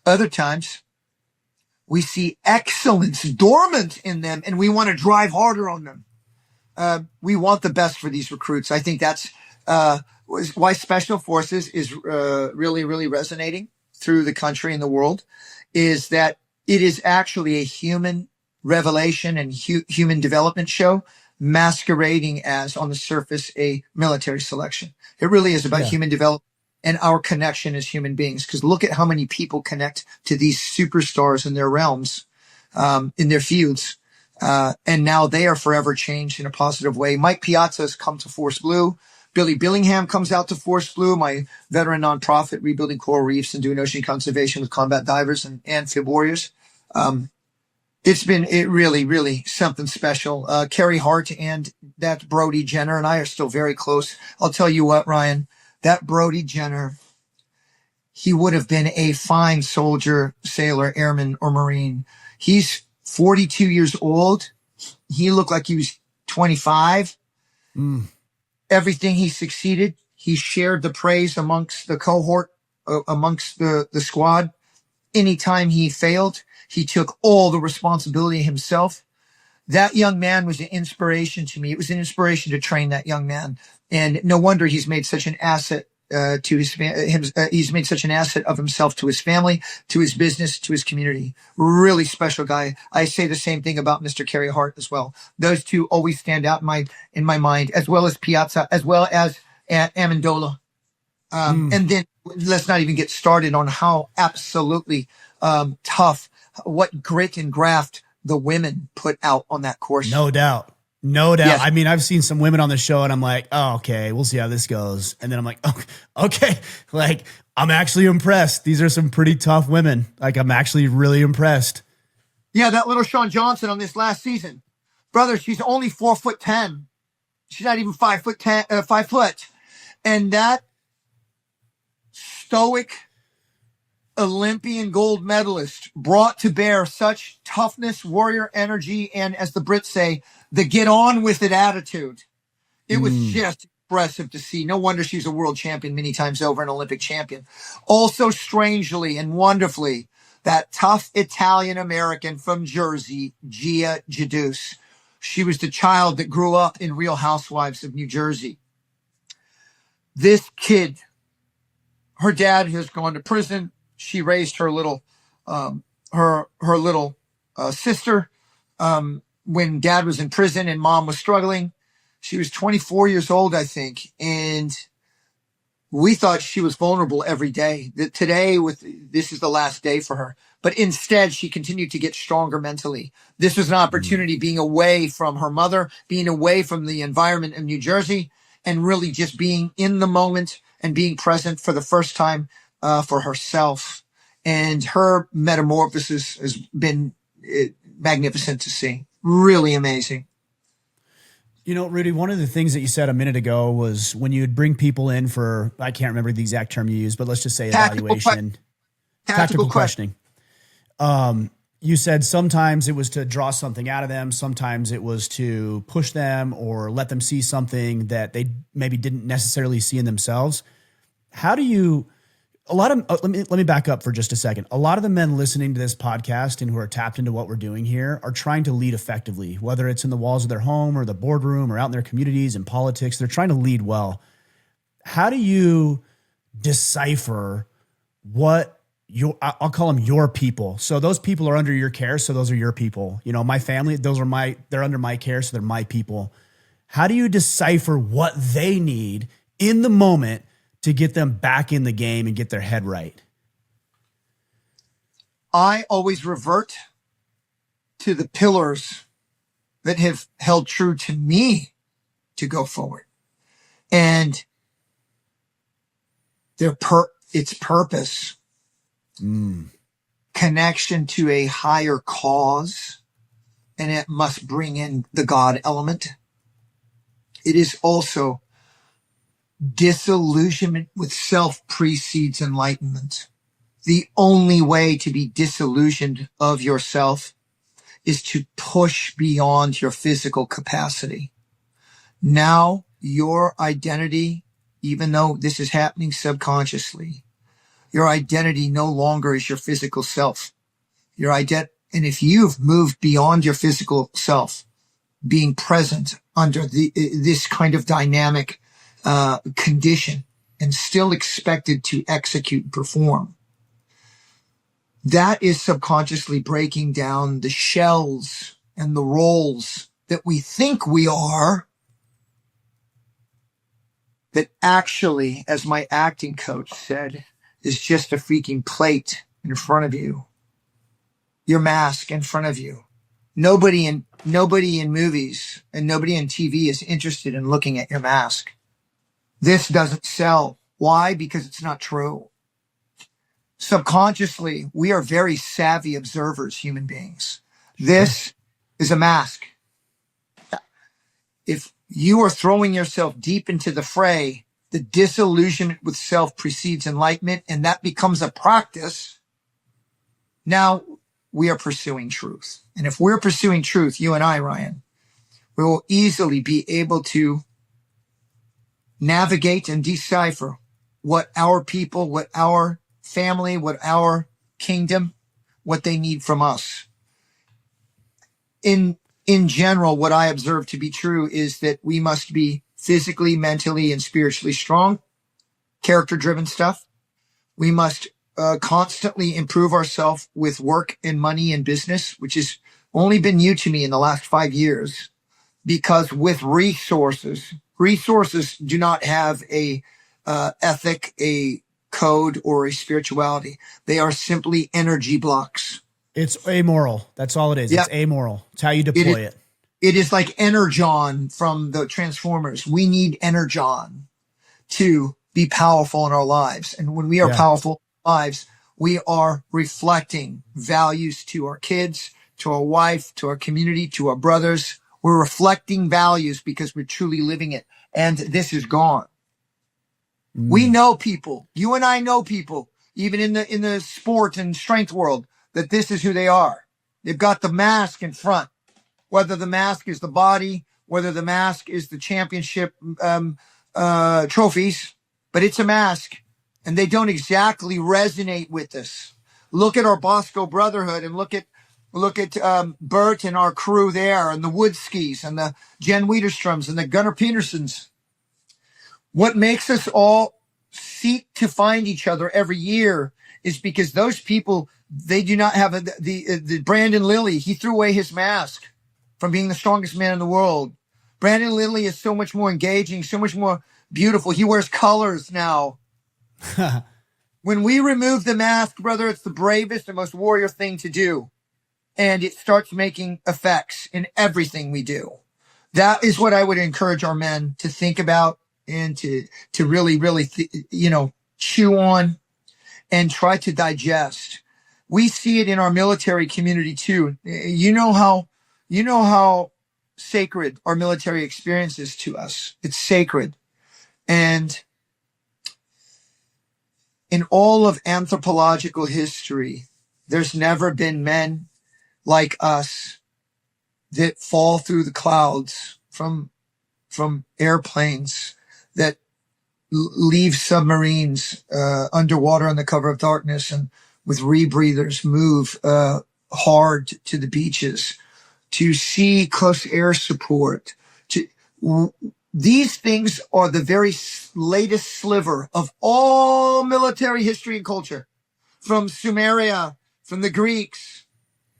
Other times we see excellence dormant in them and we want to drive harder on them. We want the best for these recruits. I think that's why Special Forces is really, really resonating through the country and the world, is that it is actually a human revelation and human development show masquerading as, on the surface, a military selection. It really is about human development and our connection as human beings. Because look at how many people connect to these superstars in their realms, in their fields. And now they are forever changed in a positive way. Mike Piazza has come to Force Blue. Billy Billingham comes out to Force Blue, my veteran nonprofit rebuilding coral reefs and doing ocean conservation with combat divers and amphib warriors. It's been really, really something special. Carrie Hart and that Brody Jenner and I are still very close. I'll tell you what, Ryan, that Brody Jenner, he would have been a fine soldier, sailor, airman, or Marine. He's 42 years old. He looked like he was 25. Everything he succeeded, he shared the praise amongst the cohort, amongst the squad. Anytime he failed, he took all the responsibility himself. That young man was an inspiration to me. It was an inspiration to train that young man. And no wonder he's made such an asset to he's made such an asset of himself to his family, to his business, to his community. Really special guy. I say the same thing about Mr. Carey Hart as well. Those two always stand out in my mind, as well as Piazza, as well as Amendola. And then let's not even get started on how absolutely tough, what grit and graft the women put out on that course. No doubt. No doubt. Yes. I mean, I've seen some women on the show and I'm like, oh, okay, we'll see how this goes. And then I'm like, okay, like, I'm actually impressed. These are some pretty tough women. Like, I'm actually really impressed. Yeah, that little Sean Johnson on this last season. Brother, she's only 4'10". She's not even 5'10", 5 foot. And that stoic Olympian gold medalist brought to bear such toughness, warrior energy, and, as the Brits say, the get on with it attitude. It was just impressive to see. No wonder she's a world champion many times over, an Olympic champion. Also, strangely and wonderfully, that tough Italian American from Jersey, Gia Giudice. She was the child that grew up in Real Housewives of New Jersey. This kid, her dad has gone to prison. She raised her little, sister, when dad was in prison and mom was struggling. She was 24 years old, I think. And we thought she was vulnerable every day. That today this is the last day for her. But instead, she continued to get stronger mentally. This was an opportunity, being away from her mother, being away from the environment in New Jersey. and really just being in the moment and being present for the first time for herself. And her metamorphosis has been magnificent to see. Really amazing. You know, Rudy, one of the things that you said a minute ago was when you would bring people in for, I can't remember the exact term you used, but let's just say evaluation, tactical questioning. You said sometimes it was to draw something out of them. Sometimes it was to push them or let them see something that they maybe didn't necessarily see in themselves. How do you, let me back up for just a second. A lot of the men listening to this podcast and who are tapped into what we're doing here are trying to lead effectively, whether it's in the walls of their home or the boardroom or out in their communities and politics. They're trying to lead well. How do you decipher what I'll call them your people. So those people are under your care. So those are your people. You know, my family, they're under my care. So they're my people. How do you decipher what they need in the moment to get them back in the game and get their head right? I always revert to the pillars that have held true to me to go forward. And its purpose, connection to a higher cause, and it must bring in the God element. It is also disillusionment with self precedes enlightenment. The only way to be disillusioned of yourself is to push beyond your physical capacity. Now, your identity, even though this is happening subconsciously, your identity no longer is your physical self. And if you've moved beyond your physical self, being present under this kind of dynamic condition and still expected to execute and perform, that is subconsciously breaking down the shells and the roles that we think we are, that actually, as my acting coach said, is just a freaking plate in front of you. Your mask in front of you. Nobody in movies and nobody in TV is interested in looking at your mask. This doesn't sell. Why? Because it's not true. Subconsciously, we are very savvy observers, human beings. This is a mask. If you are throwing yourself deep into the fray, the disillusionment with self precedes enlightenment, and that becomes a practice. Now we are pursuing truth. And if we're pursuing truth, you and I, Ryan, we will easily be able to navigate and decipher what our people, what our family, what our kingdom, what they need from us. In general, what I observe to be true is that we must be physically, mentally, and spiritually strong, character-driven stuff. We must constantly improve ourselves with work and money and business, which has only been new to me in the last 5 years, because with resources do not have a ethic, a code, or a spirituality. They are simply energy blocks. It's amoral. That's all it is. Yep. It's amoral. It's how you deploy it. It is like Energon from the Transformers. We need Energon to be powerful in our lives. And when we are powerful in our lives, we are reflecting values to our kids, to our wife, to our community, to our brothers. We're reflecting values because we're truly living it. And this is gone. We know people. You and I know people, even in the sport and strength world, that this is who they are. They've got the mask in front. Whether the mask is the body, whether the mask is the championship trophies, but it's a mask, and they don't exactly resonate with us. Look at our Bosco Brotherhood, and look at Bert and our crew there, and the Woodskis, and the Jen Wiederstroms, and the Gunnar Petersons. What makes us all seek to find each other every year is because those people, they do not have the Brandon Lilly. He threw away his mask from being the strongest man in the world. Brandon Lilly is so much more engaging, so much more beautiful. He wears colors now. When we remove the mask, brother, it's the bravest and most warrior thing to do. And it starts making effects in everything we do. That is what I would encourage our men to think about and to really, really, chew on and try to digest. We see it in our military community too. You know how sacred our military experience is to us. It's sacred. And in all of anthropological history, there's never been men like us that fall through the clouds from airplanes, that leave submarines underwater on the cover of darkness and with rebreathers move hard to the beaches, to see close air support. These things are the very latest sliver of all military history and culture, from Sumeria, from the Greeks,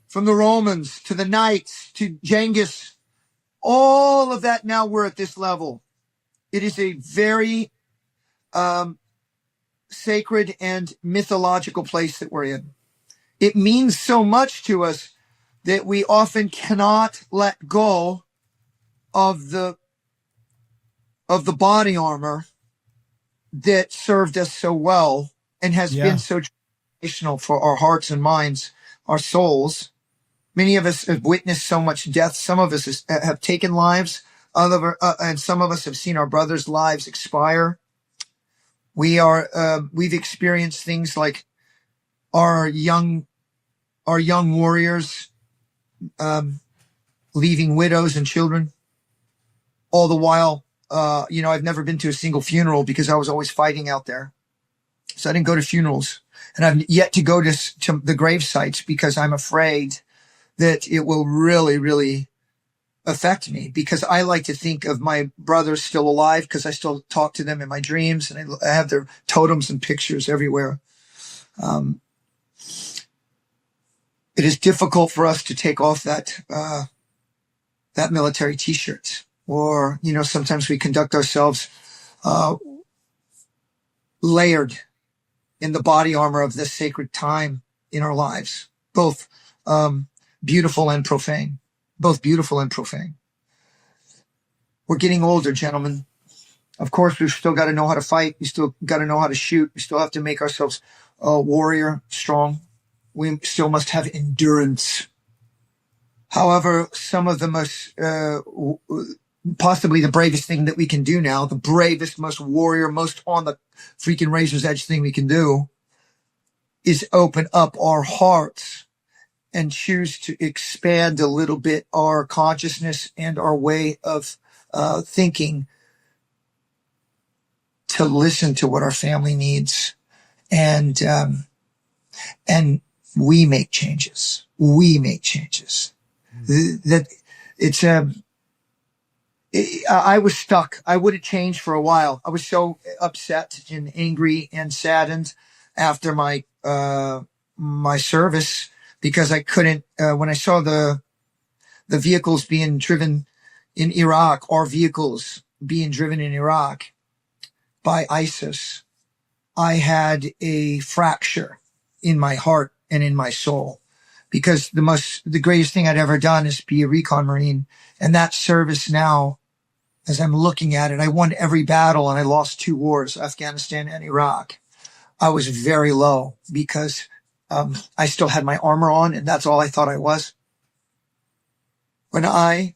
from the Romans, to the Knights, to Genghis. All of that, now we're at this level. It is a very sacred and mythological place that we're in. It means so much to us that we often cannot let go of the body armor that served us so well and has been so transformational for our hearts and minds, our souls. Many of us have witnessed so much death. Some of us have taken lives, and some of us have seen our brothers' lives expire. We've experienced things like our young warriors leaving widows and children. All the while, I've never been to a single funeral because I was always fighting out there. So I didn't go to funerals, and I've yet to go to the grave sites because I'm afraid that it will really, really affect me, because I like to think of my brothers still alive because I still talk to them in my dreams, and I have their totems and pictures everywhere. It is difficult for us to take off that military t-shirt, or, sometimes we conduct ourselves layered in the body armor of this sacred time in our lives, both beautiful and profane. Both beautiful and profane. We're getting older, gentlemen. Of course, we've still got to know how to fight. We still got to know how to shoot. We still have to make ourselves warrior, strong. We still must have endurance. However, some of the most, possibly the bravest thing that we can do now, the bravest, most warrior, most on the freaking razor's edge thing we can do, is open up our hearts and choose to expand a little bit our consciousness and our way of thinking, to listen to what our family needs, and we make changes. We make changes. That it's I was stuck. I would have changed for a while. I was so upset and angry and saddened after my service, because I couldn't, when I saw the vehicles being driven in Iraq, our vehicles being driven in Iraq by ISIS, I had a fracture in my heart and in my soul, because the greatest thing I'd ever done is be a Recon Marine. And that service now, as I'm looking at it, I won every battle and I lost 2 wars, Afghanistan and Iraq. I was very low because I still had my armor on, and that's all I thought I was. When after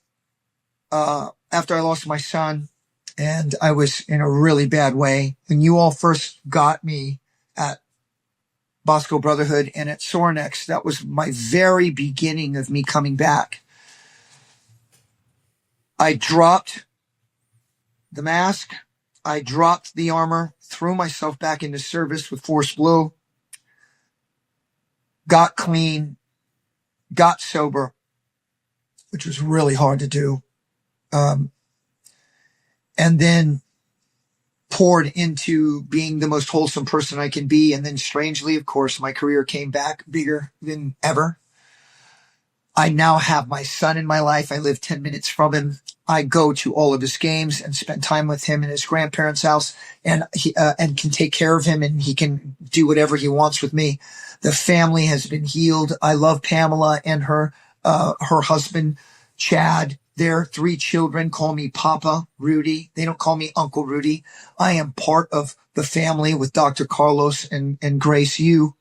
I lost my son and I was in a really bad way, and you all first got me at Bosco Brotherhood and at Sorinex, that was my very beginning of me coming back. I dropped the mask. I dropped the armor, threw myself back into service with Force Blue, got clean, got sober, which was really hard to do. And then poured into being the most wholesome person I can be. And then strangely, of course, my career came back bigger than ever. I now have my son in my life. I live 10 minutes from him. I go to all of his games and spend time with him in his grandparents' house, and he and can take care of him, and he can do whatever he wants with me. The family has been healed. I love Pamela and her husband. Chad, their 3 children call me Papa Rudy. They don't call me Uncle Rudy. I am part of the family with Dr. Carlos and Grace Yu.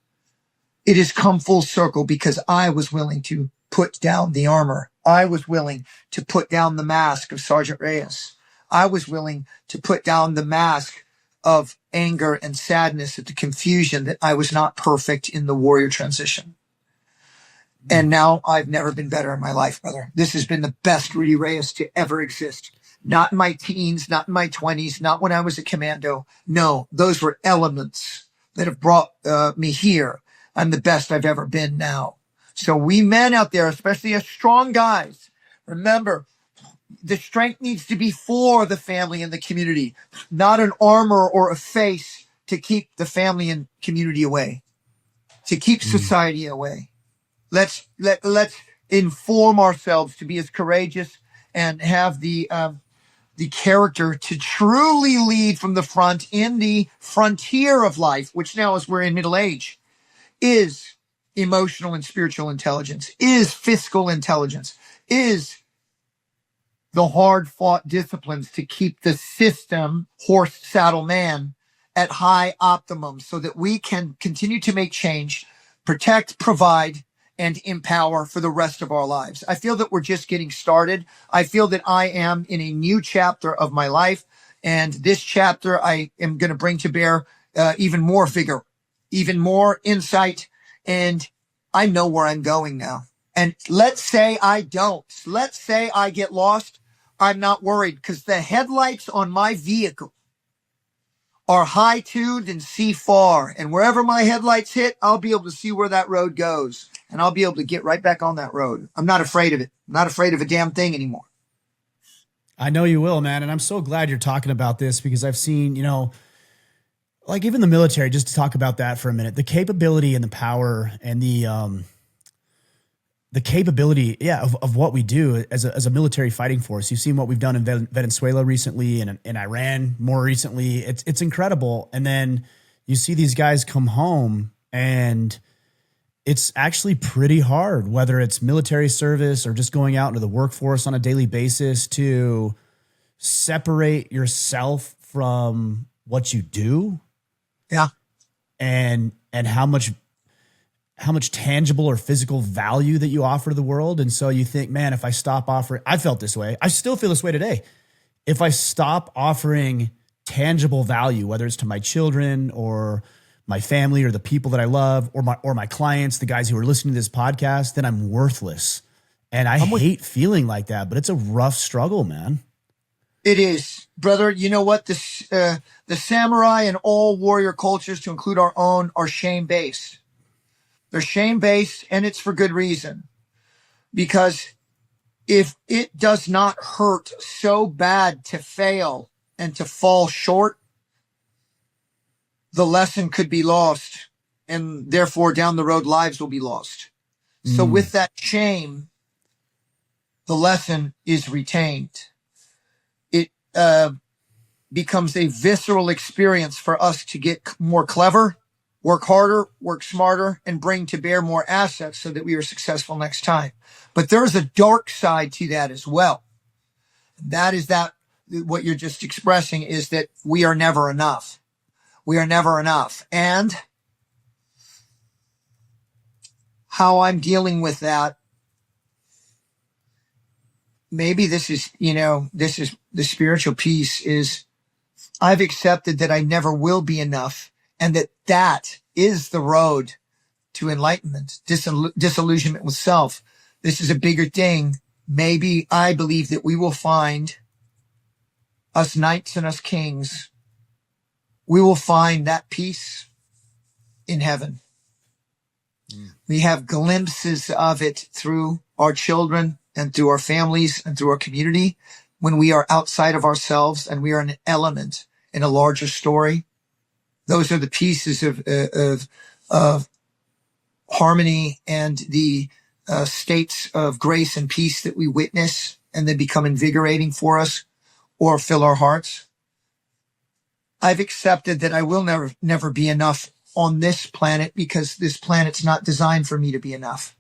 It has come full circle because I was willing to put down the armor. I was willing to put down the mask of Sergeant Reyes. I was willing to put down the mask of anger and sadness at the confusion that I was not perfect in the warrior transition. And now I've never been better in my life, brother. This has been the best Rudy Reyes to ever exist. Not in my teens, not in my 20s, not when I was a commando. No, those were elements that have brought me here. I'm the best I've ever been now. So we men out there, especially as strong guys, remember, the strength needs to be for the family and the community, not an armor or a face to keep the family and community away, to keep society away. Let's inform ourselves to be as courageous and have the character to truly lead from the front in the frontier of life, which now as we're in middle age, is emotional and spiritual intelligence, is fiscal intelligence, is the hard-fought disciplines to keep the system, horse, saddle, man, at high optimum so that we can continue to make change, protect, provide, and empower for the rest of our lives. I feel that we're just getting started. I feel that I am in a new chapter of my life, and this chapter I am going to bring to bear even more vigor, even more insight, and I know where I'm going now. And let's say I don't. Let's say I get lost. I'm not worried because the headlights on my vehicle are high-tuned and see far. And wherever my headlights hit, I'll be able to see where that road goes. And I'll be able to get right back on that road. I'm not afraid of it. I'm not afraid of a damn thing anymore. I know you will, man. And I'm so glad you're talking about this because I've seen, you know, like even the military, just to talk about that for a minute, the capability and the power and the capability, of what we do as a military fighting force. You've seen what we've done in Venezuela recently and in Iran more recently. It's incredible. And then you see these guys come home and it's actually pretty hard, whether it's military service or just going out into the workforce on a daily basis, to separate yourself from what you do. Yeah. And how much tangible or physical value that you offer to the world. And so you think, man, if I stop offering, I felt this way. I still feel this way today. If I stop offering tangible value, whether it's to my children or my family or the people that I love or my clients, the guys who are listening to this podcast, then I'm worthless. And I hate feeling like that, but it's a rough struggle, man. It is, brother. You know what? The samurai and all warrior cultures, to include our own, are shame-based. They're shame-based, and it's for good reason. Because if it does not hurt so bad to fail and to fall short, the lesson could be lost, and therefore down the road lives will be lost. So with that shame, the lesson is retained. It becomes a visceral experience for us to get more clever, work harder, work smarter, and bring to bear more assets so that we are successful next time. But there's a dark side to that as well. That is that what you're just expressing is that we are never enough. We are never enough. And how I'm dealing with that, maybe this is the spiritual piece, is I've accepted that I never will be enough, and that is the road to enlightenment, disillusionment with self. This is a bigger thing. Maybe I believe that we will find, us knights and us kings, we will find that peace in heaven. We have glimpses of it through our children and through our families and through our community when we are outside of ourselves and we are an element in a larger story. Those are the pieces of harmony and the states of grace and peace that we witness, and they become invigorating for us or fill our hearts. I've accepted that I will never be enough on this planet, because this planet's not designed for me to be enough.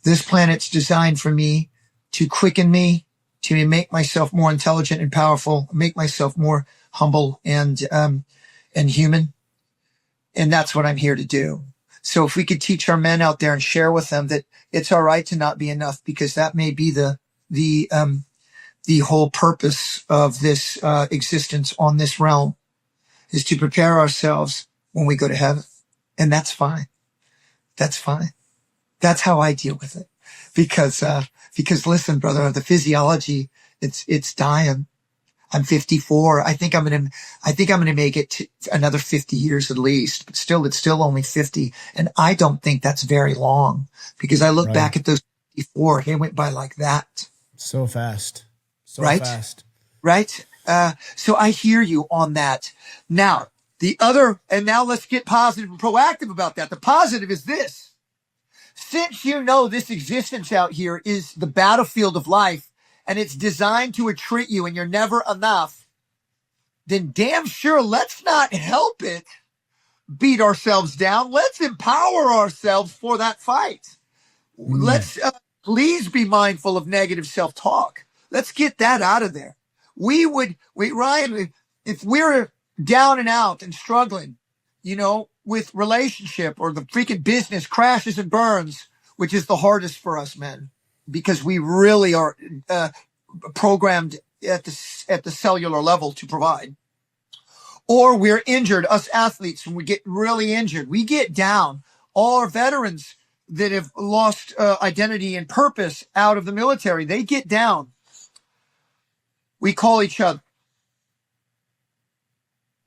This planet's designed for me to quicken me, to make myself more intelligent and powerful, make myself more humble and human. And that's what I'm here to do. So if we could teach our men out there and share with them that it's all right to not be enough, because that may be the whole purpose of this existence on this realm, is to prepare ourselves when we go to heaven. And that's fine. That's fine. That's how I deal with it. Because listen, brother, the physiology, it's dying. I'm 54. I think I'm going to make it to another 50 years at least, but still, it's still only 50. And I don't think that's very long, because I look back at those 54, they went by like that. So fast. So right? fast. Right. So I hear you on that. Now, now let's get positive and proactive about that. The positive is this. Since you know this existence out here is the battlefield of life, and it's designed to attrit you and you're never enough, then damn sure let's not help it beat ourselves down. Let's empower ourselves for that fight. Let's please be mindful of negative self-talk. Let's get that out of there. Ryan, if we're down and out and struggling, with relationship, or the freaking business crashes and burns, which is the hardest for us men, because we really are programmed at the cellular level to provide. Or we're injured, us athletes, when we get really injured, we get down. All our veterans that have lost identity and purpose out of the military, they get down. We call each other.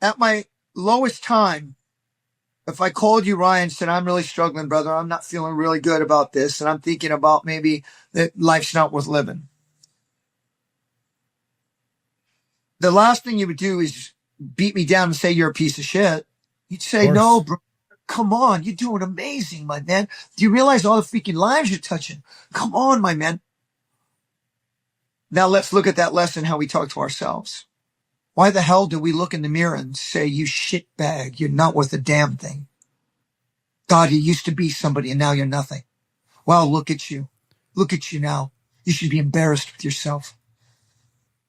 At my lowest time, if I called you, Ryan, said, I'm really struggling, brother, I'm not feeling really good about this, and I'm thinking about maybe that life's not worth living, the last thing you would do is beat me down and say you're a piece of shit. You'd say, no, bro, come on, you're doing amazing, my man. Do you realize all the freaking lives you're touching? Come on, my man. Now let's look at that lesson, how we talk to ourselves. Why the hell do we look in the mirror and say, you shitbag, you're not worth a damn thing? God, you used to be somebody and now you're nothing. Wow, look at you. Look at you now. You should be embarrassed with yourself.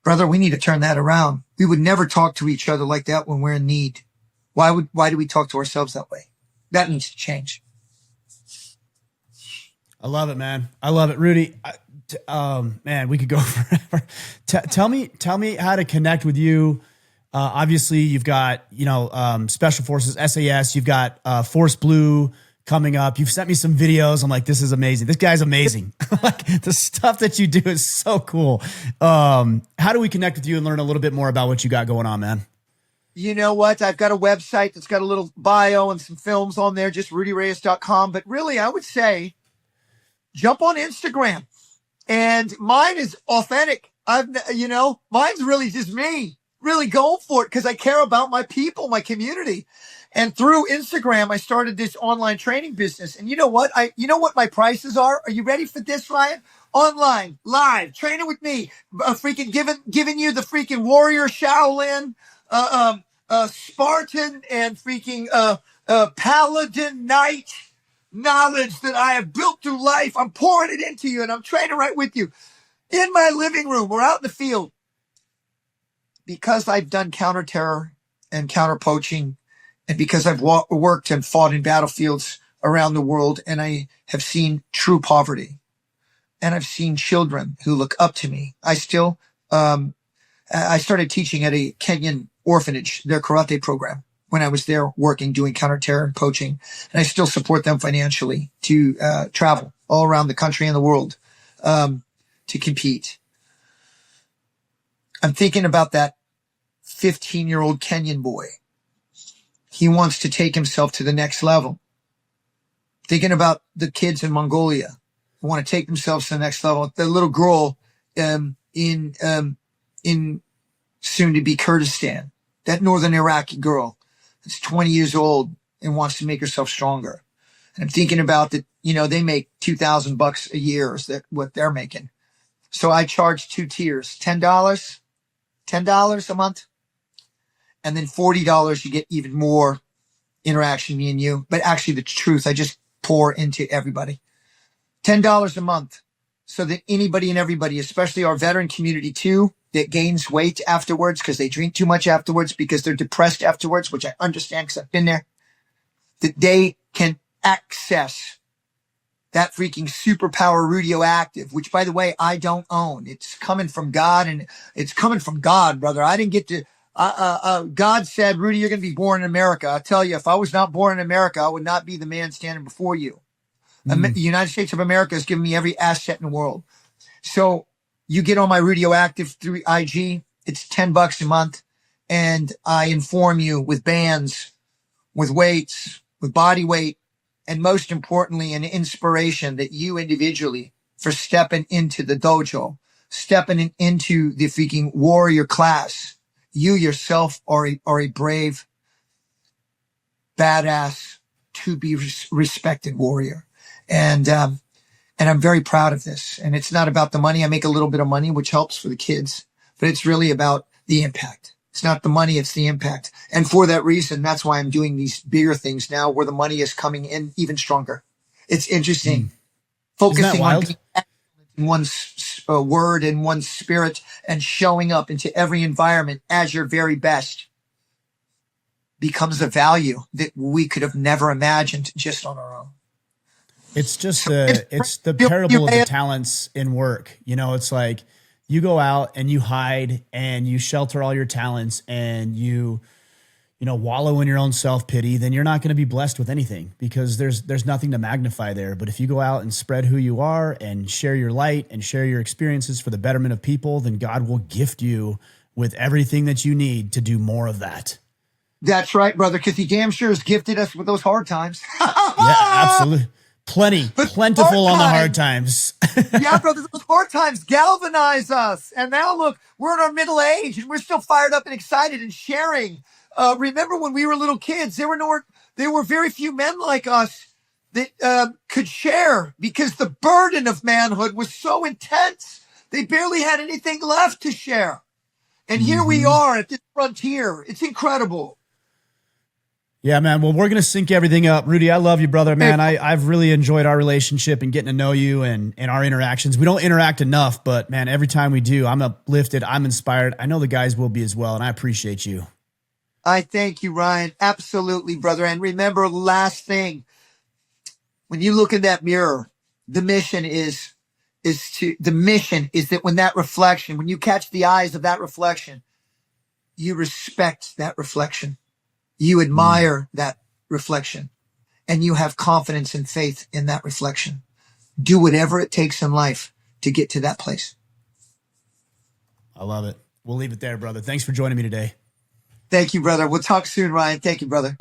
Brother, we need to turn that around. We would never talk to each other like that when we're in need. Why do we talk to ourselves that way? That needs to change. I love it, man. I love it. Rudy, man, we could go forever. Tell me how to connect with you. Obviously you've got, Special Forces, SAS, you've got Force Blue coming up. You've sent me some videos. I'm like, this is amazing. This guy's amazing. Like, the stuff that you do is so cool. How do we connect with you and learn a little bit more about what you got going on, man? You know what? I've got a website that's got a little bio and some films on there, just rudyreyes.com. But really, I would say jump on Instagram. And mine is authentic. Mine's really just me, really going for it, because I care about my people, my community. And through Instagram, I started this online training business. And you know what? My prices are? Are you ready for this, Ryan? Online, live, training with me, freaking giving you the freaking warrior Shaolin, Spartan, and freaking paladin knight knowledge that I have built through life. I'm pouring it into you, and I'm training right with you in my living room. We're out in the field, because I've done counter-terror and counter-poaching, and because I've worked and fought in battlefields around the world, and I have seen true poverty, and I've seen children who look up to me. I started teaching at a Kenyan orphanage, their karate program, when I was there working, doing counter-terror and poaching. And I still support them financially to travel all around the country and the world to compete. I'm thinking about that 15-year-old Kenyan boy. He wants to take himself to the next level. Thinking about the kids in Mongolia who want to take themselves to the next level. The little girl in soon-to-be Kurdistan, that northern Iraqi girl that's 20 years old and wants to make herself stronger. And I'm thinking about that, they make $2,000 a year is that what they're making. So I charge 2 tiers, $10 a month. And then $40, you get even more interaction, me and you. But actually, the truth, I just pour into everybody. $10 a month. so that anybody and everybody, especially our veteran community too, that gains weight afterwards because they drink too much afterwards, because they're depressed afterwards, which I understand because I've been there, that they can access that freaking superpower radioactive, which by the way, I don't own. It's coming from God, and it's coming from God, brother. I didn't get to, God said, Rudy, you're going to be born in America. I tell you, if I was not born in America, I would not be the man standing before you. The United States of America has given me every asset in the world. So you get on my radioactive through IG. It's $10 a month. And I inform you with bands, with weights, with body weight, and most importantly, an inspiration that you individually, for stepping into the dojo, stepping into the freaking warrior class, you yourself are a brave, badass, to be respected warrior. And I'm very proud of this. And it's not about the money. I make a little bit of money, which helps for the kids, but it's really about the impact. It's not the money, it's the impact. And for that reason, that's why I'm doing these bigger things now where the money is coming in even stronger. It's interesting. Focusing on being in one's word and one's spirit and showing up into every environment as your very best becomes a value that we could have never imagined just on our own. It's just it's the parable of the talents in work. You know, it's like you go out and you hide and you shelter all your talents and you wallow in your own self-pity, then you're not going to be blessed with anything because there's nothing to magnify there. But if you go out and spread who you are and share your light and share your experiences for the betterment of people, then God will gift you with everything that you need to do more of that. That's right, brother, because he damn sure has gifted us with those hard times. Yeah, absolutely. Plentiful on the hard times. Yeah, brother, those hard times galvanize us. And now look, we're in our middle age and we're still fired up and excited and sharing. Remember when we were little kids, there were very few men like us that could share because the burden of manhood was so intense. They barely had anything left to share. And here we are at this frontier. It's incredible. Yeah, man. Well, we're going to sync everything up. Rudy, I love you, brother, man. I've really enjoyed our relationship and getting to know you and our interactions. We don't interact enough, but man, every time we do, I'm uplifted. I'm inspired. I know the guys will be as well, and I appreciate you. I thank you, Ryan. Absolutely, brother. And remember, last thing, when you look in that mirror, the mission is that when that reflection, when you catch the eyes of that reflection, you respect that reflection. You admire that reflection and you have confidence and faith in that reflection. Do whatever it takes in life to get to that place. I love it. We'll leave it there, brother. Thanks for joining me today. Thank you, brother. We'll talk soon, Ryan. Thank you, brother.